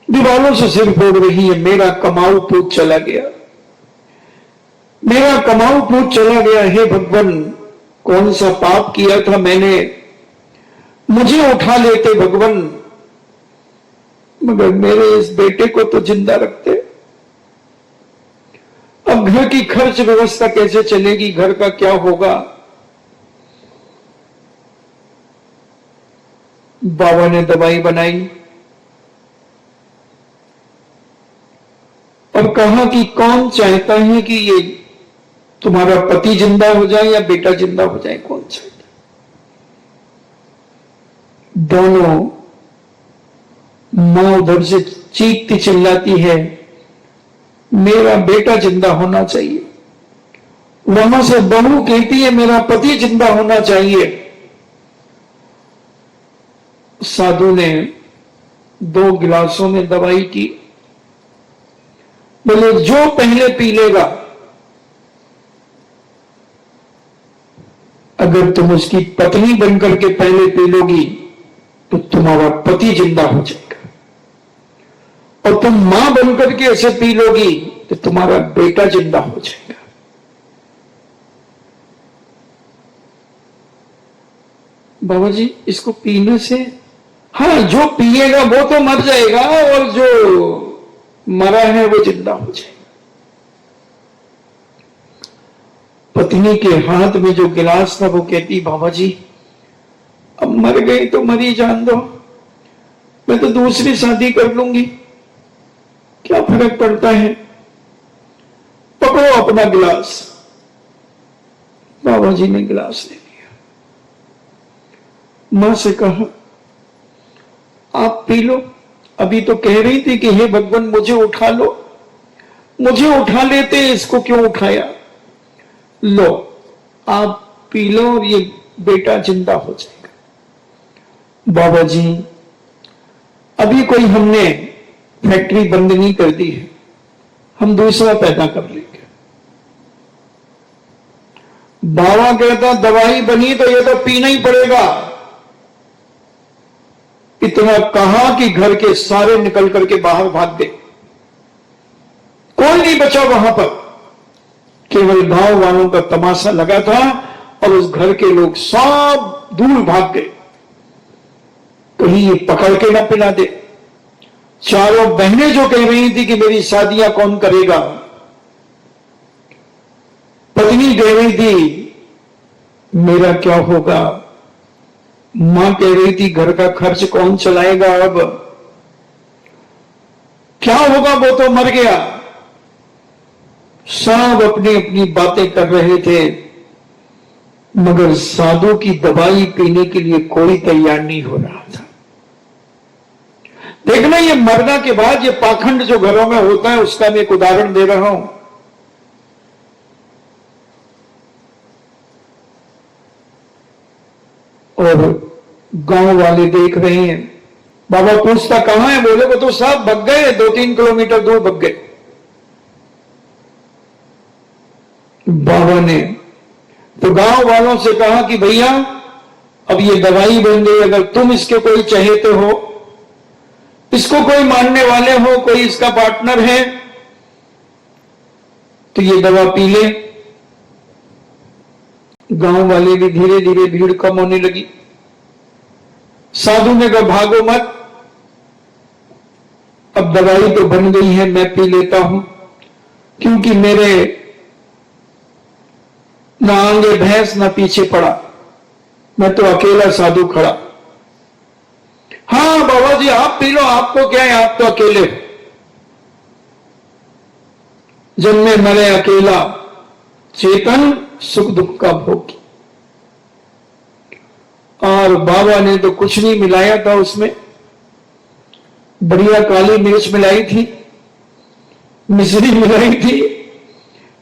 दीवालों से सिर फोड़ रही है। मेरा कमाऊ पूत चला गया, मेरा कमाऊ पूत चला गया। हे भगवान, कौन सा पाप किया था मैंने, मुझे उठा लेते भगवान, मगर मेरे इस बेटे को तो जिंदा रखते। अब घर की खर्च व्यवस्था कैसे चलेगी, घर का क्या होगा। बाबा ने दवाई बनाई और कहा कि कौन चाहता है कि ये तुम्हारा पति जिंदा हो जाए या बेटा जिंदा हो जाए, कौन चाहता। दोनों मां उधर से चीखती चिल्लाती है, मेरा बेटा जिंदा होना चाहिए। वहां से बहू कहती है, मेरा पति जिंदा होना चाहिए। साधु ने 2 गिलासों में दवाई की, बोले जो पहले पी लेगा, अगर तुम उसकी पत्नी बनकर के पहले पी लोगी तो तुम्हारा पति जिंदा हो जाएगा, और तुम मां बनकर के ऐसे पी लोगी तो तुम्हारा बेटा जिंदा हो जाएगा। बाबा जी, इसको पीने से, हाँ, जो पिएगा वो तो मर जाएगा और जो मरा है वो जिंदा हो जाएगा। पत्नी के हाथ में जो गिलास था वो कहती, बाबा जी अब मर गई तो मरी जान दो, मैं तो दूसरी शादी कर लूंगी, क्या फर्क पड़ता है, पकड़ो अपना गिलास। बाबा जी ने गिलास ले लिया, मां से कहा आप पी लो। अभी तो कह रही थी कि हे भगवान मुझे उठा लो, मुझे उठा लेते, इसको क्यों उठाया। लो आप पी लो और ये बेटा जिंदा हो जाएगा। बाबा जी अभी कोई हमने फैक्ट्री बंद नहीं कर दी है, हम दूसरा पैदा कर लेंगे। बाबा कहता दवाई बनी तो ये तो पीना ही पड़ेगा। इतना कहा कि घर के सारे निकल करके बाहर भाग गए, कोई नहीं बचा वहां पर, केवल गांव वालों का तमाशा लगा था और उस घर के लोग सब दूर भाग गए, कहीं ये पकड़ के ना पिला दे। चारों बहनें जो कह रही थी कि मेरी शादियां कौन करेगा, पत्नी कह रही थी मेरा क्या होगा, मां कह रही थी घर का खर्च कौन चलाएगा, अब क्या होगा, वो तो मर गया। सब अपनी अपनी बातें कर रहे थे, मगर साधु की दवाई पीने के लिए कोई तैयार नहीं हो रहा था। देखना, ये मरना के बाद ये पाखंड जो घरों में होता है उसका मैं एक उदाहरण दे रहा हूं। और गांव वाले देख रहे हैं, बाबा पूछता कहां है, बोले वो तो सब भग गए, 2-3 किलोमीटर दूर भग गए। बाबा ने तो गांव वालों से कहा कि भैया अब ये दवाई बन गई, अगर तुम इसके कोई चहेते हो, इसको कोई मानने वाले हो, कोई इसका पार्टनर है, तो ये दवा पी ले। गांव वाले भी धीरे धीरे भीड़ कम होने लगी। साधु ने कहा भागो मत, अब दवाई तो बन गई है, मैं पी लेता हूं, क्योंकि मेरे ना आगे भैंस ना पीछे पड़ा, मैं तो अकेला साधु खड़ा। हाँ बाबा जी आप पी लो, आपको क्या है, आप तो अकेले, जन्मे मरे अकेला, चेतन सुख दुख का भोगी। और बाबा ने तो कुछ नहीं मिलाया था उसमें, बढ़िया काली मिर्च मिलाई थी, मिश्री मिलाई थी,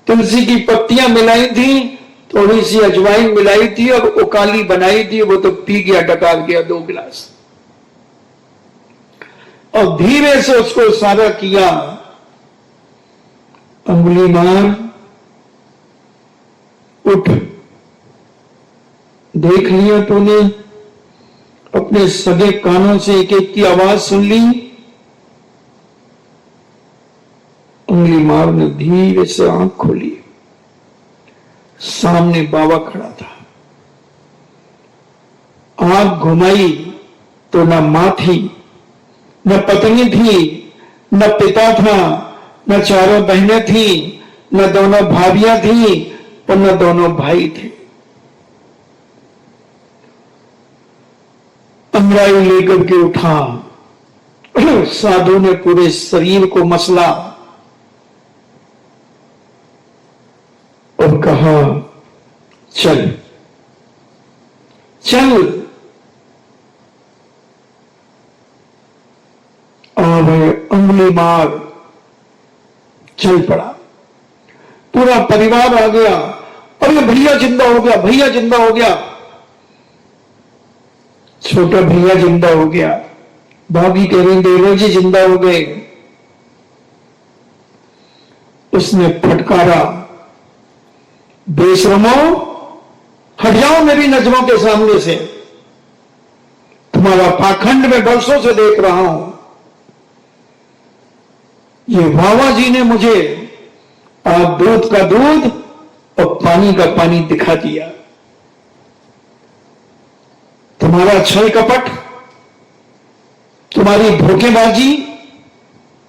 तुलसी की पत्तियां मिलाई थी, थोड़ी सी अजवाइन मिलाई थी और वो काली बनाई थी, वो तो पी गया, डकार गया 2 गिलास, और धीरे से उसको सारा किया। अंगुली मार, उठ, देख लिया तूने, अपने सगे कानों से एक एक की आवाज सुन ली। अंगुली मार ने धीरे से आंख खोली, सामने बाबा खड़ा था। आंख घुमाई तो न मां थी, न पत्नी थी, न पिता था, न चारों बहनें थी, न दोनों भाभियां थी और न दोनों भाई थे। अंगड़ाई लेकर के उठा, साधु ने पूरे शरीर को मसला और कहा, चल चल। और उंगली मार चल पड़ा। पूरा परिवार आ गया। अरे भैया जिंदा हो गया, भैया जिंदा हो गया, छोटा भैया जिंदा हो गया। भाभी कह रही देवर जी जिंदा हो गए। उसने फटकारा, बेशरमो हट जाओ मेरी नजरों के सामने से, तुम्हारा पाखंड में बरसों से देख रहा हूं। ये बाबा जी ने मुझे आप दूध का दूध और पानी का पानी दिखा दिया। तुम्हारा छल कपट, तुम्हारी धोखेबाजी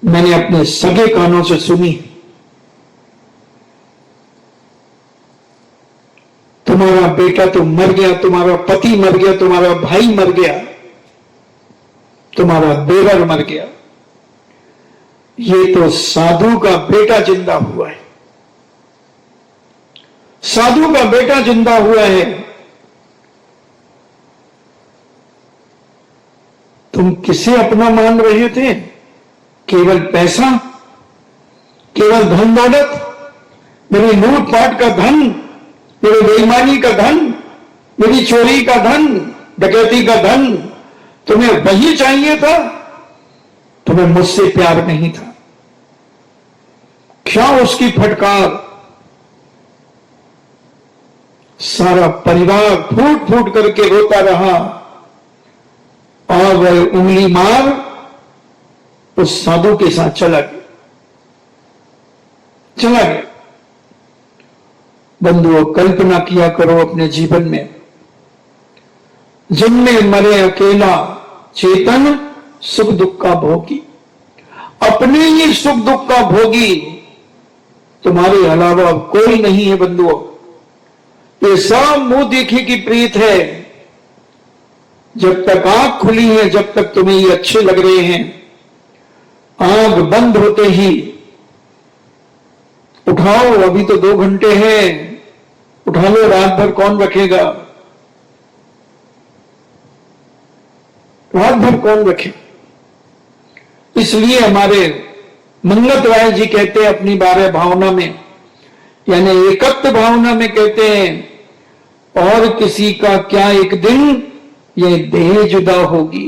मैंने अपने सगे कानों से सुनी। तुम्हारा बेटा तो मर गया, तुम्हारा पति मर गया, तुम्हारा भाई मर गया, तुम्हारा देवर मर गया। ये तो साधु का बेटा जिंदा हुआ है, साधु का बेटा जिंदा हुआ है। तुम किसे अपना मान रहे थे? केवल पैसा, केवल धन दौलत, मेरी लूटपाट का धन, मेरी बेईमानी का धन, मेरी चोरी का धन, डकैती का धन, तुम्हें वही चाहिए था? तुम्हें मुझसे प्यार नहीं था? क्या उसकी फटकार? सारा परिवार फूट फूट करके रोता रहा और वह उंगली मार उस साधु के साथ चला गया, चला गया। बंधुओं, कल्पना किया करो अपने जीवन में, जन्मे मरे अकेला चेतन सुख दुख का भोगी। अपने ही सुख दुख का भोगी तुम्हारे अलावा कोई नहीं है बंधुओं। ये सब मुंह देखे की प्रीत है। जब तक आंख खुली है, जब तक तुम्हें ये अच्छे लग रहे हैं, आंख बंद होते ही उठाओ, अभी तो 2 घंटे हैं, उठा लो, रात भर कौन रखेगा? रात भर कौन रखे? इसलिए हमारे मंगत राय जी कहते हैं अपनी 12 भावना में, यानी एकत्व भावना में कहते हैं, और किसी का क्या एक दिन ये देह जुदा होगी।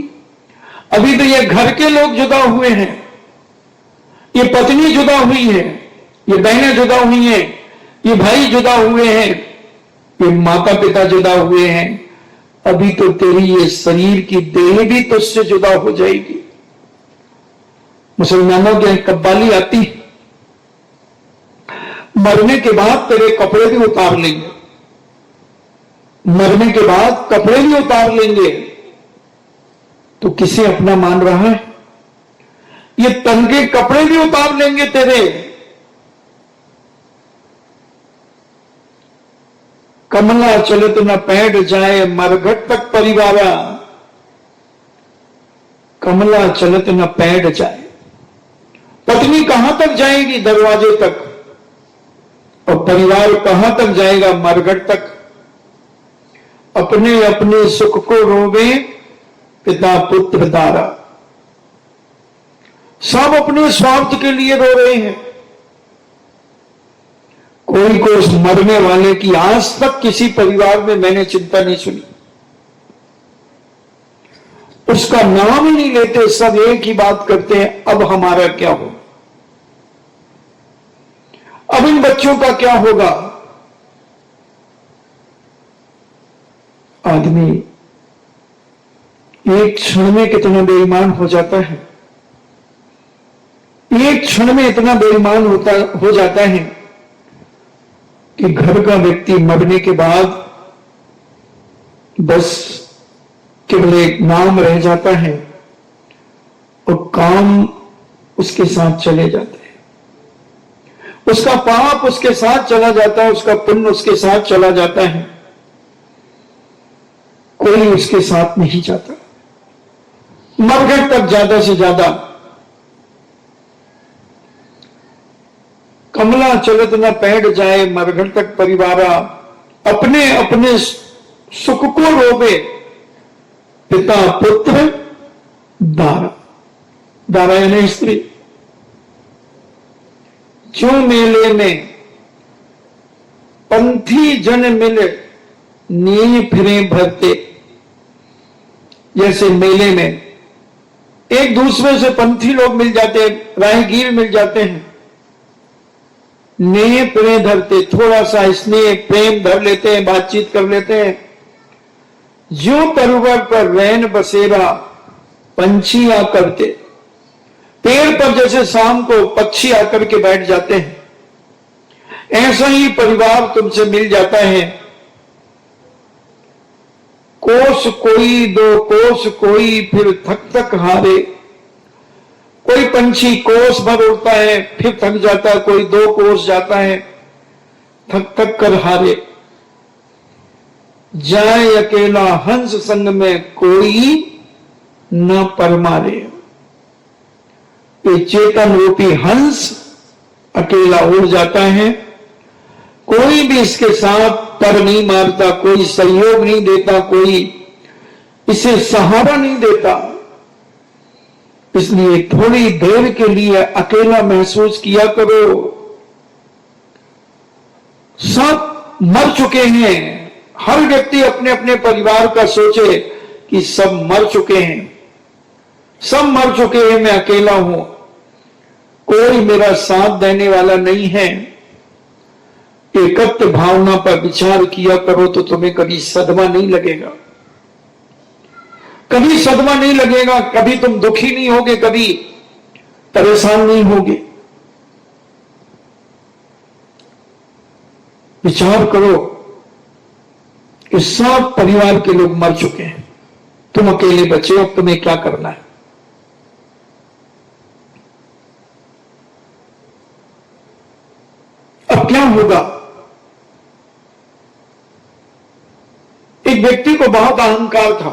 अभी तो ये घर के लोग जुदा हुए हैं, ये पत्नी जुदा हुई है, ये बहनें जुदा हुई हैं, ये भाई जुदा हुए हैं, ये माता पिता जुदा हुए हैं। अभी तो तेरी ये शरीर की देह भी तुझसे जुदा हो जाएगी। मुसलमानों की कब्बाली आती, मरने के बाद तेरे कपड़े भी उतार लेंगे, मरने के बाद कपड़े भी उतार लेंगे। तो किसे अपना मान रहा है? ये तन के कपड़े भी उतार लेंगे तेरे। कमला चलत न पैठ जाए मरघट तक परिवारा, कमला चलत न पैठ जाए। पत्नी कहां तक जाएगी? दरवाजे तक। और परिवार कहां तक जाएगा? मरघट तक। अपने अपने सुख को रोवे पिता पुत्र दारा। सब अपने स्वार्थ के लिए रो रहे हैं। कोई को उस मरने वाले की आज तक किसी परिवार में मैंने चिंता नहीं सुनी, उसका नाम ही नहीं लेते। सब एक ही बात करते हैं, अब हमारा क्या हो, अब इन बच्चों का क्या होगा। आदमी एक क्षण में कितना बेईमान हो जाता है, एक क्षण में इतना बेईमान हो जाता है कि घर का व्यक्ति मरने के बाद बस केवल एक नाम रह जाता है और काम उसके साथ चले जाते हैं। उसका पाप उसके साथ चला जाता है, उसका पुण्य उसके साथ चला जाता है, कोई उसके साथ नहीं जाता। मरघट तक ज्यादा से ज्यादा कमला चलत न पैड जाए, मरघट तक परिवारा अपने अपने सुख को रोवे, पिता पुत्र दारा, दारा यानी स्त्री। जो मेले में पंथी जन मिले, नील फिरे भरते, जैसे मेले में एक दूसरे से पंथी लोग मिल जाते हैं, राहगीर मिल जाते हैं, नेह प्रेम धरते, थोड़ा सा स्नेह प्रेम धर लेते हैं, बातचीत कर लेते हैं। जो तरुवर पर रैन बसेरा पंछी आ करते, पेड़ पर जैसे शाम को पक्षी आकर के बैठ जाते हैं, ऐसा ही परिवार तुमसे मिल जाता है। कोस कोई दो कोस कोई, फिर थक थक हारे। कोई पंछी कोस भर उड़ता है, फिर थक जाता है, कोई 2 कोस जाता है, थक थक कर हारे। जाए अकेला हंस संग में, कोई न परमारे। ये चेतन रूपी हंस अकेला उड़ जाता है, कोई भी इसके साथ पर नहीं मारता, कोई सहयोग नहीं देता, कोई इसे सहारा नहीं देता। इसलिए थोड़ी देर के लिए अकेला महसूस किया करो। सब मर चुके हैं, हर व्यक्ति अपने अपने परिवार का सोचे कि सब मर चुके हैं, सब मर चुके हैं, मैं अकेला हूं, कोई मेरा साथ देने वाला नहीं है। एकत्व भावना पर विचार किया करो तो तुम्हें कभी सदमा नहीं लगेगा, कभी सदमा नहीं लगेगा, कभी तुम दुखी नहीं होगे, कभी परेशान नहीं होगे। विचार करो कि सब परिवार के लोग मर चुके हैं, तुम अकेले बचे, अब तुम्हें क्या करना है? अब क्या होगा? एक व्यक्ति को बहुत अहंकार था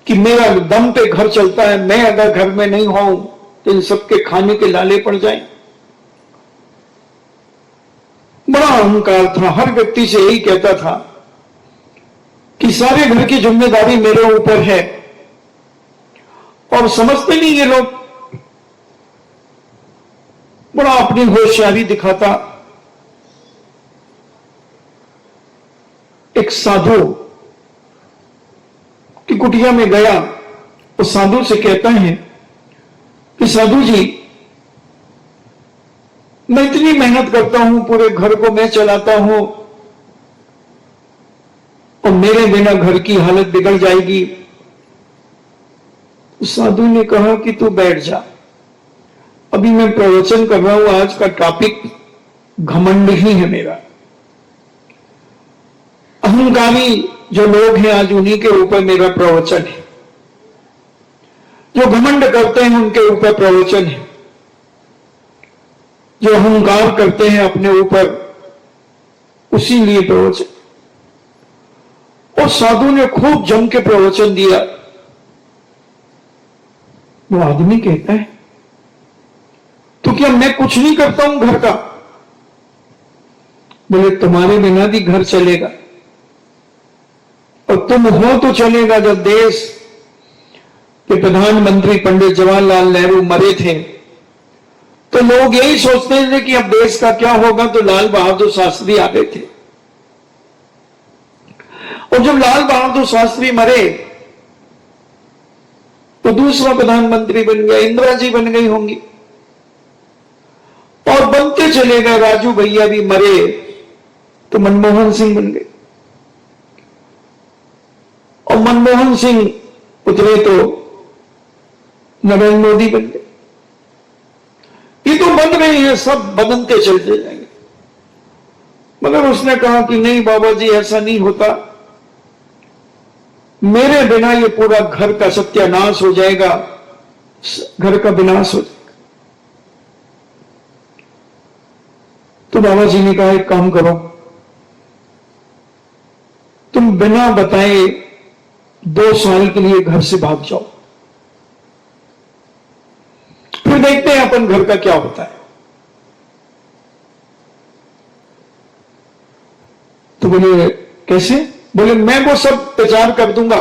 कि मेरा दम पे घर चलता है, मैं अगर घर में नहीं हूं तो इन सबके खाने के लाले पड़ जाएं। बड़ा अहंकार था, हर व्यक्ति से यही कहता था कि सारे घर की जिम्मेदारी मेरे ऊपर है, और समझते नहीं ये लोग। बड़ा अपनी होशियारी दिखाता। एक साधु की कुटिया में गया, उस साधु से कहता है कि साधु जी, मैं इतनी मेहनत करता हूं, पूरे घर को मैं चलाता हूं, और मेरे बिना घर की हालत बिगड़ जाएगी। उस साधु ने कहा कि तू बैठ जा, अभी मैं प्रवचन कर रहा हूं, आज का टॉपिक घमंड ही है मेरा। अहंकारी जो लोग हैं आज उन्हीं के ऊपर मेरा प्रवचन है, जो घमंड करते हैं उनके ऊपर प्रवचन है, जो अहंकार करते हैं अपने ऊपर, उसी लिए प्रवचन। और साधु ने खूब जम के प्रवचन दिया। वो आदमी कहता है तो क्या मैं कुछ नहीं करता हूं घर का? बोले तुम्हारे बिना भी घर चलेगा, और तुम हो तो चलेगा। जब देश के प्रधानमंत्री पंडित जवाहरलाल नेहरू मरे थे तो लोग यही सोचते थे कि अब देश का क्या होगा, तो लाल बहादुर शास्त्री आ गए थे। और जब लाल बहादुर शास्त्री मरे तो दूसरा प्रधानमंत्री बन गया, इंदिरा जी बन गई होंगी, और बनते चले गए। राजू भैया भी मरे तो मनमोहन सिंह बन गए, और मनमोहन सिंह उतरे तो नरेंद्र मोदी बन गए। ये तो बन रहे हैं, सब बदलते चलते जाएंगे। मगर उसने कहा कि नहीं बाबा जी, ऐसा नहीं होता, मेरे बिना ये पूरा घर का सत्यानाश हो जाएगा, घर का विनाश हो जाएगा। तो बाबा जी ने कहा एक काम करो, तुम बिना बताए 2 साल के लिए घर से भाग जाओ, फिर देखते हैं अपन घर का क्या होता है। तो बोले कैसे? बोले मैं वो सब प्रचार कर दूंगा,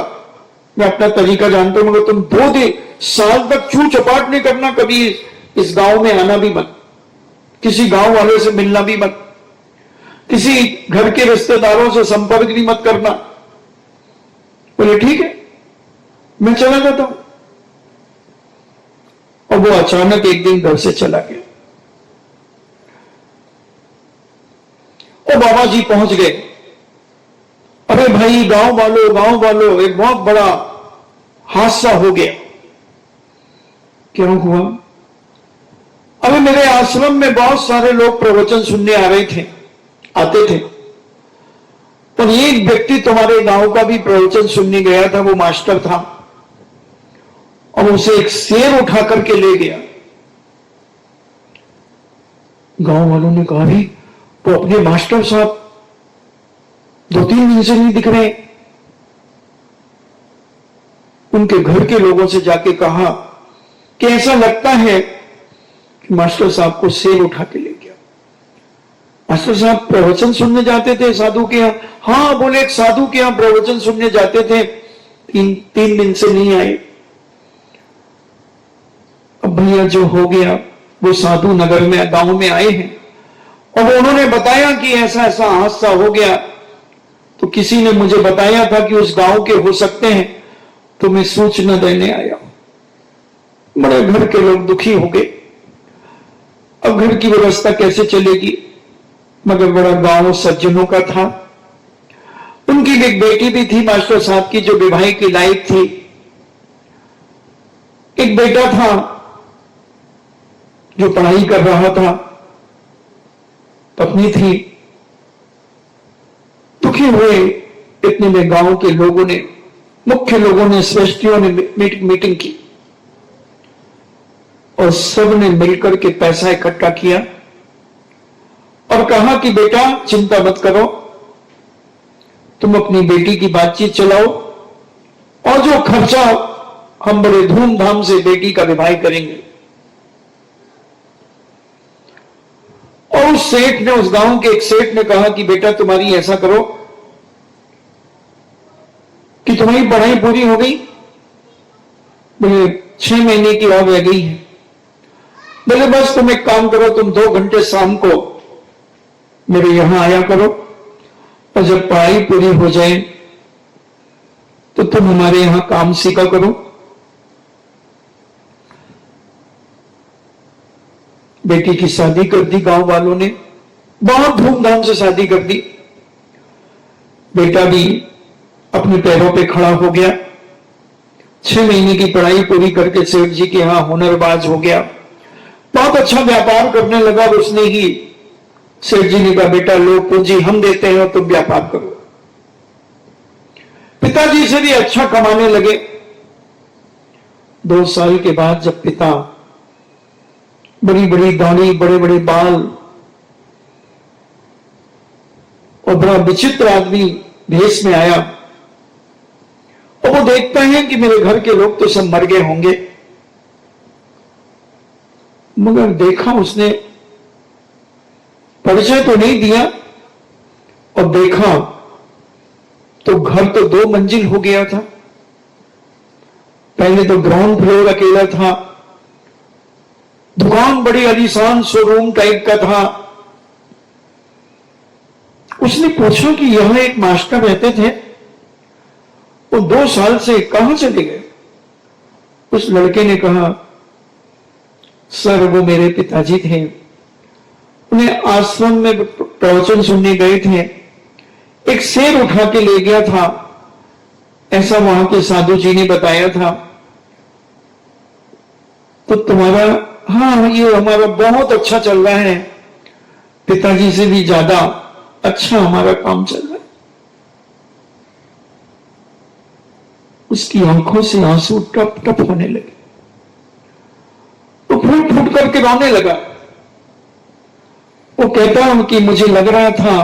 मैं अपना तरीका जानता हूं, मगर तुम 2 साल तक चू चपाट नहीं करना, कभी इस गांव में आना भी मत, किसी गांव वाले से मिलना भी मत, किसी घर के रिश्तेदारों से संपर्क भी मत करना। बोले ठीक है, मैं चला जाता हूं। और वो अचानक एक दिन घर से चला गया। और बाबा जी पहुंच गए, अरे भाई गांव वालों एक बहुत बड़ा हादसा हो गया। क्या हुआ? अभी मेरे आश्रम में बहुत सारे लोग प्रवचन सुनने आते थे, पर एक व्यक्ति तुम्हारे गांव का भी प्रवचन सुनने गया था, वो मास्टर था, और उसे एक शेर उठा करके ले गया। गांव वालों ने कहा भी वो अपने मास्टर साहब 2-3 दिन से नहीं दिख रहे। उनके घर के लोगों से जाके कहा कि ऐसा लगता है कि मास्टर साहब को शेर उठा के ले गया। मास्टर साहब प्रवचन सुनने जाते थे साधु के यहां? हाँ, बोले एक साधु के यहां प्रवचन सुनने जाते थे, 3 दिन से नहीं आए। अब भैया जो हो गया, वो साधु नगर में गांव में आए हैं, और उन्होंने बताया कि ऐसा ऐसा हादसा हो गया। तो किसी ने मुझे बताया था कि उस गांव के हो सकते हैं, तो मैं सूचना देने आया। बड़े घर के लोग दुखी हो गए। अब घर की व्यवस्था कैसे चलेगी? मगर बड़ा गांव सज्जनों का था। उनकी एक बेटी भी थी मास्टर साहब की, जो विवाह की लायक थी। एक बेटा था जो पढ़ाई कर रहा था, पत्नी थी। दुखी हुए इतने में गांव के लोगों ने, मुख्य लोगों ने, श्रेष्ठियों ने मीटिंग की, और सब ने मिलकर के पैसा इकट्ठा किया और कहा कि बेटा चिंता मत करो, तुम अपनी बेटी की बातचीत चलाओ, और जो खर्चा हम बड़े धूमधाम से बेटी का विवाह करेंगे। और उस सेठ ने, उस गांव के एक सेठ ने कहा कि बेटा तुम्हारी ऐसा करो कि तुम्हारी पढ़ाई पूरी हो गई? बोले 6 महीने की और रह गई है। बोले बस तुम एक काम करो, तुम 2 घंटे शाम को मेरे यहां आया करो, और जब पढ़ाई पूरी हो जाए तो तुम हमारे यहां काम सीखा करो। बेटी की शादी कर दी गांव वालों ने, बहुत धूमधाम से शादी कर दी। बेटा भी अपने पैरों पे खड़ा हो गया। 6 महीने की पढ़ाई पूरी करके सेठ जी के यहां हुनरबाज हो गया, बहुत अच्छा व्यापार करने लगा। उसने ही, सेठ जी ने कहा बेटा लो पूंजी हम देते हैं, तुम व्यापार करो। पिताजी से भी अच्छा कमाने लगे। 2 साल के बाद जब पिता बड़ी बड़ी दाढ़ी, बड़े बड़े बाल और बड़ा विचित्र आदमी भेष में आया, और वो देखता है कि मेरे घर के लोग तो सब मर गए होंगे, मगर देखा उसने, परिचय तो नहीं दिया, और देखा तो घर तो 2 मंजिल हो गया था। पहले तो ग्राउंड फ्लोर अकेला था, दुकान बड़ी आलीशान शोरूम टाइप का था। उसने पूछा कि यहां एक मास्टर रहते थे, वो 2 साल से कहां चले गए? उस लड़के ने कहा सर वो मेरे पिताजी थे, उन्हें आश्रम में प्रवचन सुनने गए थे, एक शेर उठा के ले गया था, ऐसा वहां के साधु जी ने बताया था। तो तुम्हारा, हाँ ये हमारा बहुत अच्छा चल रहा है, पिताजी से भी ज्यादा अच्छा हमारा काम चल रहा है। उसकी आंखों से आंसू टप टप होने लगे, तो फूट फूट करके रोने लगा। वो कहता हूं कि मुझे लग रहा था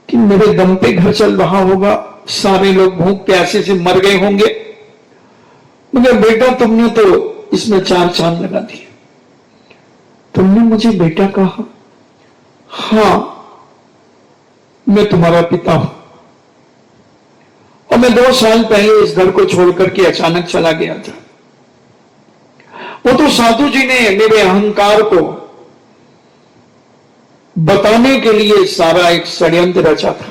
कि मेरे दम पे घर चल रहा होगा, सारे लोग भूख प्यासे से मर गए होंगे, मगर बेटा तुमने तो इसमें 4 चांद लगा दिए। तुमने मुझे बेटा कहा? हां, मैं तुम्हारा पिता हूं, और मैं 2 साल पहले इस घर को छोड़कर के अचानक चला गया था। वो तो साधु जी ने मेरे अहंकार को बताने के लिए सारा एक षड्यंत्र रचा था।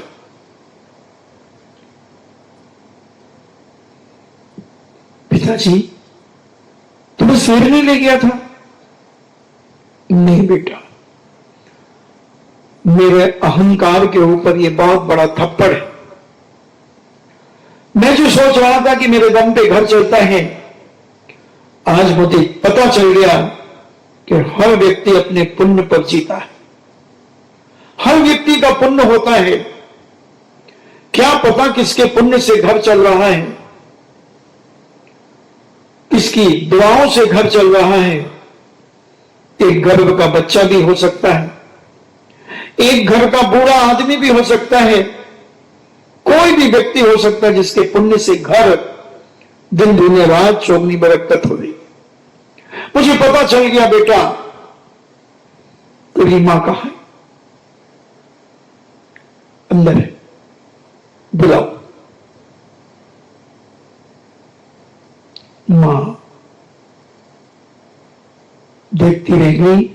पिताजी, तुम्हें फेरने ले गया था? नहीं बेटा, मेरे अहंकार के ऊपर यह बहुत बड़ा थप्पड़ है। मैं जो सोच रहा था कि मेरे दम पे घर चलता है, आज मुझे पता चल गया कि हर व्यक्ति अपने पुण्य पर जीता है। हर व्यक्ति का पुण्य होता है। क्या पता किसके पुण्य से घर चल रहा है, किसकी दुआओं से घर चल रहा है। एक गर्भ का बच्चा भी हो सकता है, एक घर का बूढ़ा आदमी भी हो सकता है, कोई भी व्यक्ति हो सकता है जिसके पुण्य से घर दिन दुनिया रात चौगनी बरकत हो रही। मुझे पता चल गया बेटा तेरी मां कहां है? अंदर है, बुलाओ। मां देखती रह गई।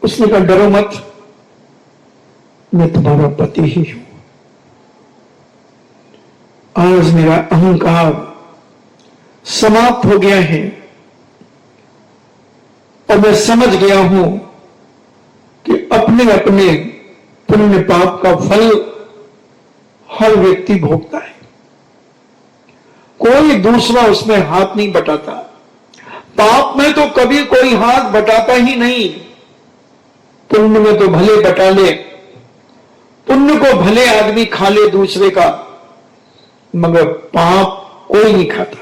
उसने कहा डरो मत, मैं तुम्हारा पति ही हूं। आज मेरा अहंकार समाप्त हो गया है और मैं समझ गया हूं कि अपने अपने पुण्य पाप का फल हर व्यक्ति भोगता है। कोई दूसरा उसमें हाथ नहीं बटाता। पाप में तो कभी कोई हाथ बटाता ही नहीं। पुण्य में तो भले बटा ले, पुण्य को भले आदमी खा ले दूसरे का, मगर पाप कोई नहीं खाता।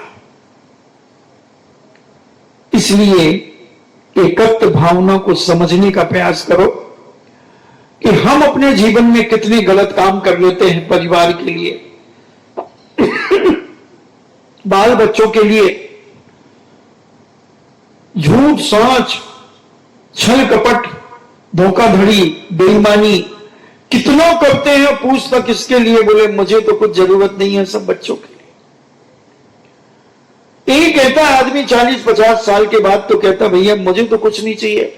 इसलिए एकत्व भावना को समझने का प्रयास करो कि हम अपने जीवन में कितने गलत काम कर लेते हैं परिवार के लिए, बाल बच्चों के लिए। झूठ साच, छल कपट, धोखाधड़ी, बेईमानी कितना करते हैं। पूछता किसके लिए? बोले मुझे तो कुछ जरूरत नहीं है, सब बच्चों के लिए। यही कहता है आदमी 40-50 साल के बाद तो कहता भैया मुझे तो कुछ नहीं चाहिए।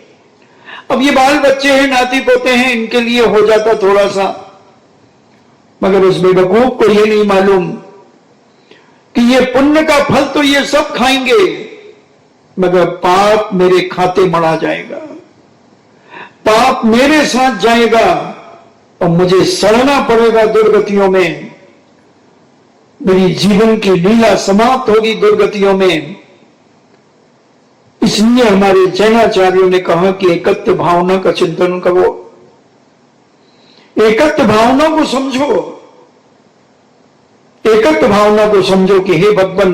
अब ये बाल बच्चे हैं, नाती पोते हैं, इनके लिए हो जाता थोड़ा सा। मगर उस बेवकूफ को ये नहीं मालूम कि ये पुण्य का फल तो ये सब खाएंगे, मगर पाप मेरे खाते मड़ा जाएगा, पाप मेरे साथ जाएगा और मुझे सड़ना पड़ेगा दुर्गतियों में। मेरी जीवन की लीला समाप्त होगी दुर्गतियों में। इसलिए हमारे जैनाचार्यों ने कहा कि एकत्व भावना का चिंतन करो, एकत्व भावना को समझो, एकत्व भावना को समझो कि हे भगवान,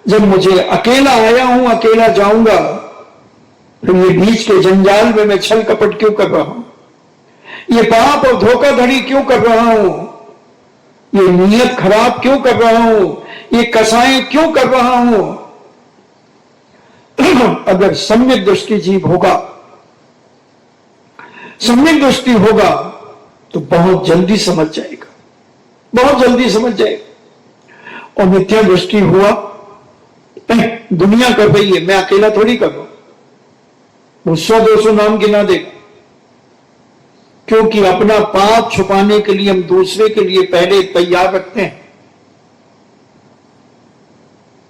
जब मुझे अकेला आया हूं, अकेला जाऊंगा, तो ये बीच के जंजाल में मैं छल कपट क्यों कर रहा हूं? ये पाप और धोखाधड़ी क्यों कर रहा हूं? ये नीयत खराब क्यों कर रहा हूं? ये कसाई क्यों कर रहा हूं? अगर सम्यक दृष्टि जीव होगा, सम्यक दृष्टि होगा, तो बहुत जल्दी समझ जाएगा, बहुत जल्दी समझ जाएगा। और मिथ्या दृष्टि हुआ, दुनिया कर रही है, मैं अकेला थोड़ी कर रहा हूं, वो 100-200 नाम गिना देगा। क्योंकि अपना पाप छुपाने के लिए हम दूसरे के लिए पहले तैयार रखते हैं।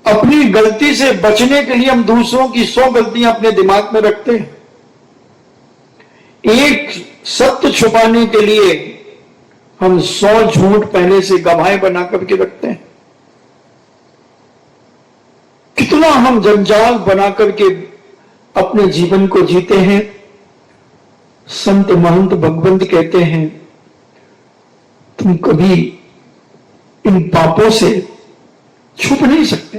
अपनी गलती से बचने के लिए हम दूसरों की 100 गलतियां अपने दिमाग में रखते हैं। एक सत्य छुपाने के लिए हम 100 झूठ पहले से गवाह बना करके रखते हैं। कितना हम जंजाल बना करके अपने जीवन को जीते हैं। संत महंत भगवंत कहते हैं तुम कभी इन पापों से छुप नहीं सकते,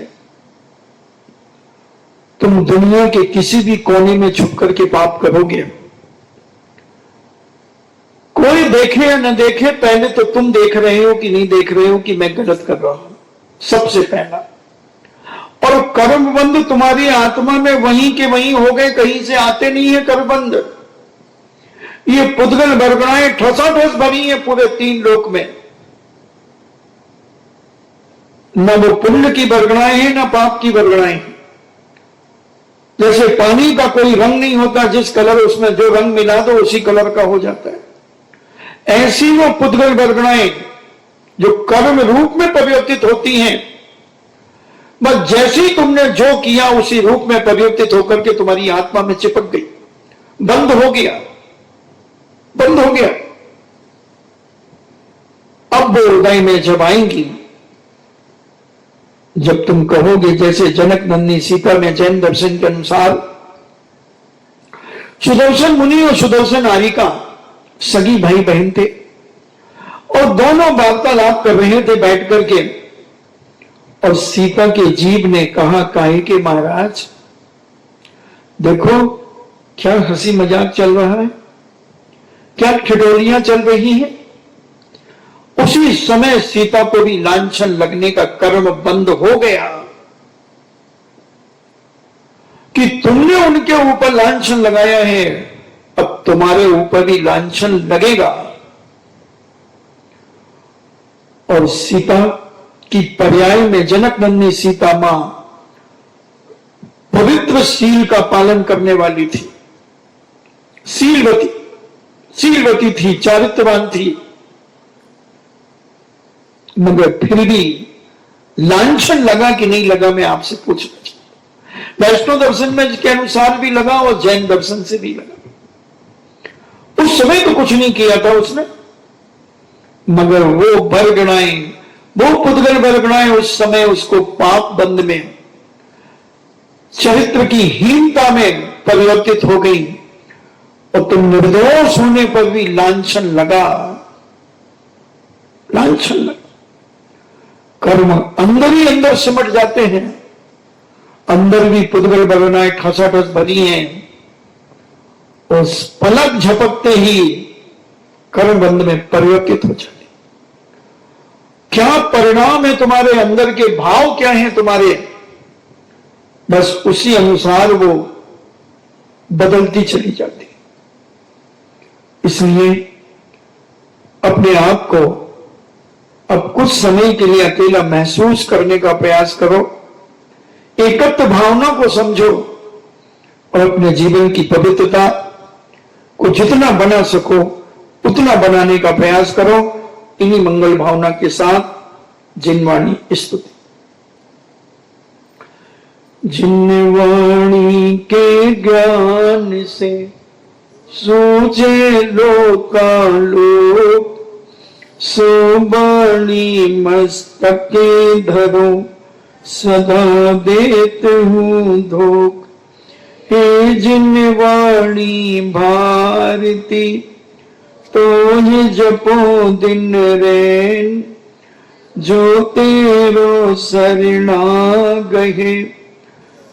तुम तुम दुनिया के किसी भी कोने में छुप करके पाप करोगे, कोई देखे या न देखे, पहले तो तुम देख रहे हो कि नहीं देख रहे हो कि मैं गलत कर रहा हूं, सबसे पहला। और कर्मबंध तुम्हारी आत्मा में वहीं के वहीं हो गए, कहीं से आते नहीं है कर्मबंध। ये पुद्गल बरगड़ाएं ठसाठस भरी है पूरे 3 लोक में। न वो पुण्य की बरगड़ाएं हैं, न पाप की बरगड़ाएं हैं। जैसे पानी का कोई रंग नहीं होता, जिस कलर उसमें जो रंग मिला दो उसी कलर का हो जाता है। ऐसी वो पुद्गल बरगड़ाएं जो कर्म रूप में परिवर्तित होती हैं, बस जैसे ही तुमने जो किया उसी रूप में परिवर्तित होकर के तुम्हारी आत्मा में चिपक गई, बंद हो गया, बंद हो गया। अब वो हृदय में जब आएंगी, जब तुम कहोगे, जैसे जनक नंदिनी सीता में जैन दर्शन के अनुसार सुदर्शन मुनि और सुदर्शन आरिका सगी भाई बहन थे और दोनों वार्तालाप कर रहे थे बैठ करके, और सीता के जीव ने कहा, काहे के महाराज, देखो क्या हंसी मजाक चल रहा है, क्या ठिठोलियां चल रही हैं। उसी समय सीता को भी लांछन लगने का कर्म बंद हो गया कि तुमने उनके ऊपर लांछन लगाया है, अब तुम्हारे ऊपर भी लांछन लगेगा। और सीता की पर्याय में जनक नंदिनी सीता मां पवित्र शील का पालन करने वाली थी, शीलवती थी, चारित्रवान थी, मगर फिर भी लांछन लगा कि नहीं लगा, मैं आपसे पूछना चाहता। वैष्णव दर्शन में के अनुसार भी लगा और जैन दर्शन से भी लगा। उस समय तो कुछ नहीं किया था उसने, मगर वो बरगड़ाएं, वो पुद्गल बरगड़ाएं उस समय उसको पाप बंद में, चरित्र की हीनता में परिवर्तित हो गई, और तुम निर्दोष होने पर भी लांछन लगा, लांछन लगा। कर्म अंदर ही अंदर सिमट जाते हैं, अंदर भी पुद्गल बरगड़ाएं ठसाठस भरी हैं, उस पलक झपकते ही कर्म बंध में परिवर्तित हो जाते। क्या परिणाम है तुम्हारे अंदर के, भाव क्या है तुम्हारे, बस उसी अनुसार वो बदलती चली जाती। इसलिए अपने आप को अब कुछ समय के लिए अकेला महसूस करने का प्रयास करो, एकत्व भावना को समझो और अपने जीवन की पवित्रता को जितना बना सको उतना बनाने का प्रयास करो। इन्हीं मंगल भावना के साथ जिनवाणी स्तुति। जिनवाणी के ज्ञान से सूझे लोकालोक, सो बाणी मस्तके धरो, सदा देत हूँ धोख। हे जिनवाणी भारती, तो ही जपो दिन रैन, जो तेरो शरणा गहे,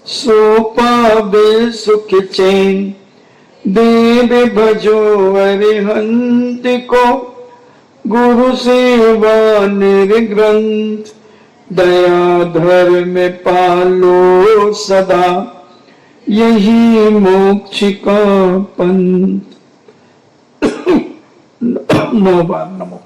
सो पावे सुख चैन। देव भजो अरिहंत को, गुरु सेवा निर्ग्रंथ, दया धर्म पालो सदा, यही मोक्ष का पंथ। 9 बार नमो।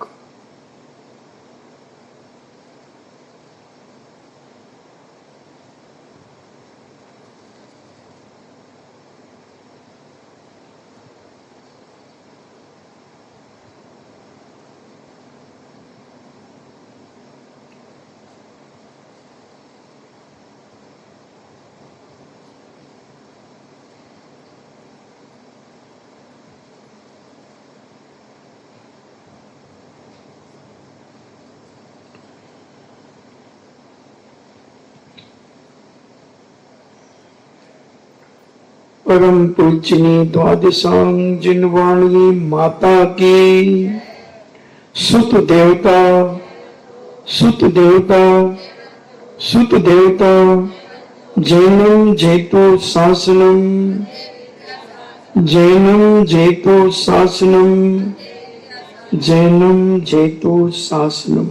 परम पूजनी द्वादशांग जिनवाणी माता की, सुत देवता, सुत देवता, सुत देवता, जैनम जैतो शासनम, जैनम जैतो शासनम, जैनम जैतो शासनम।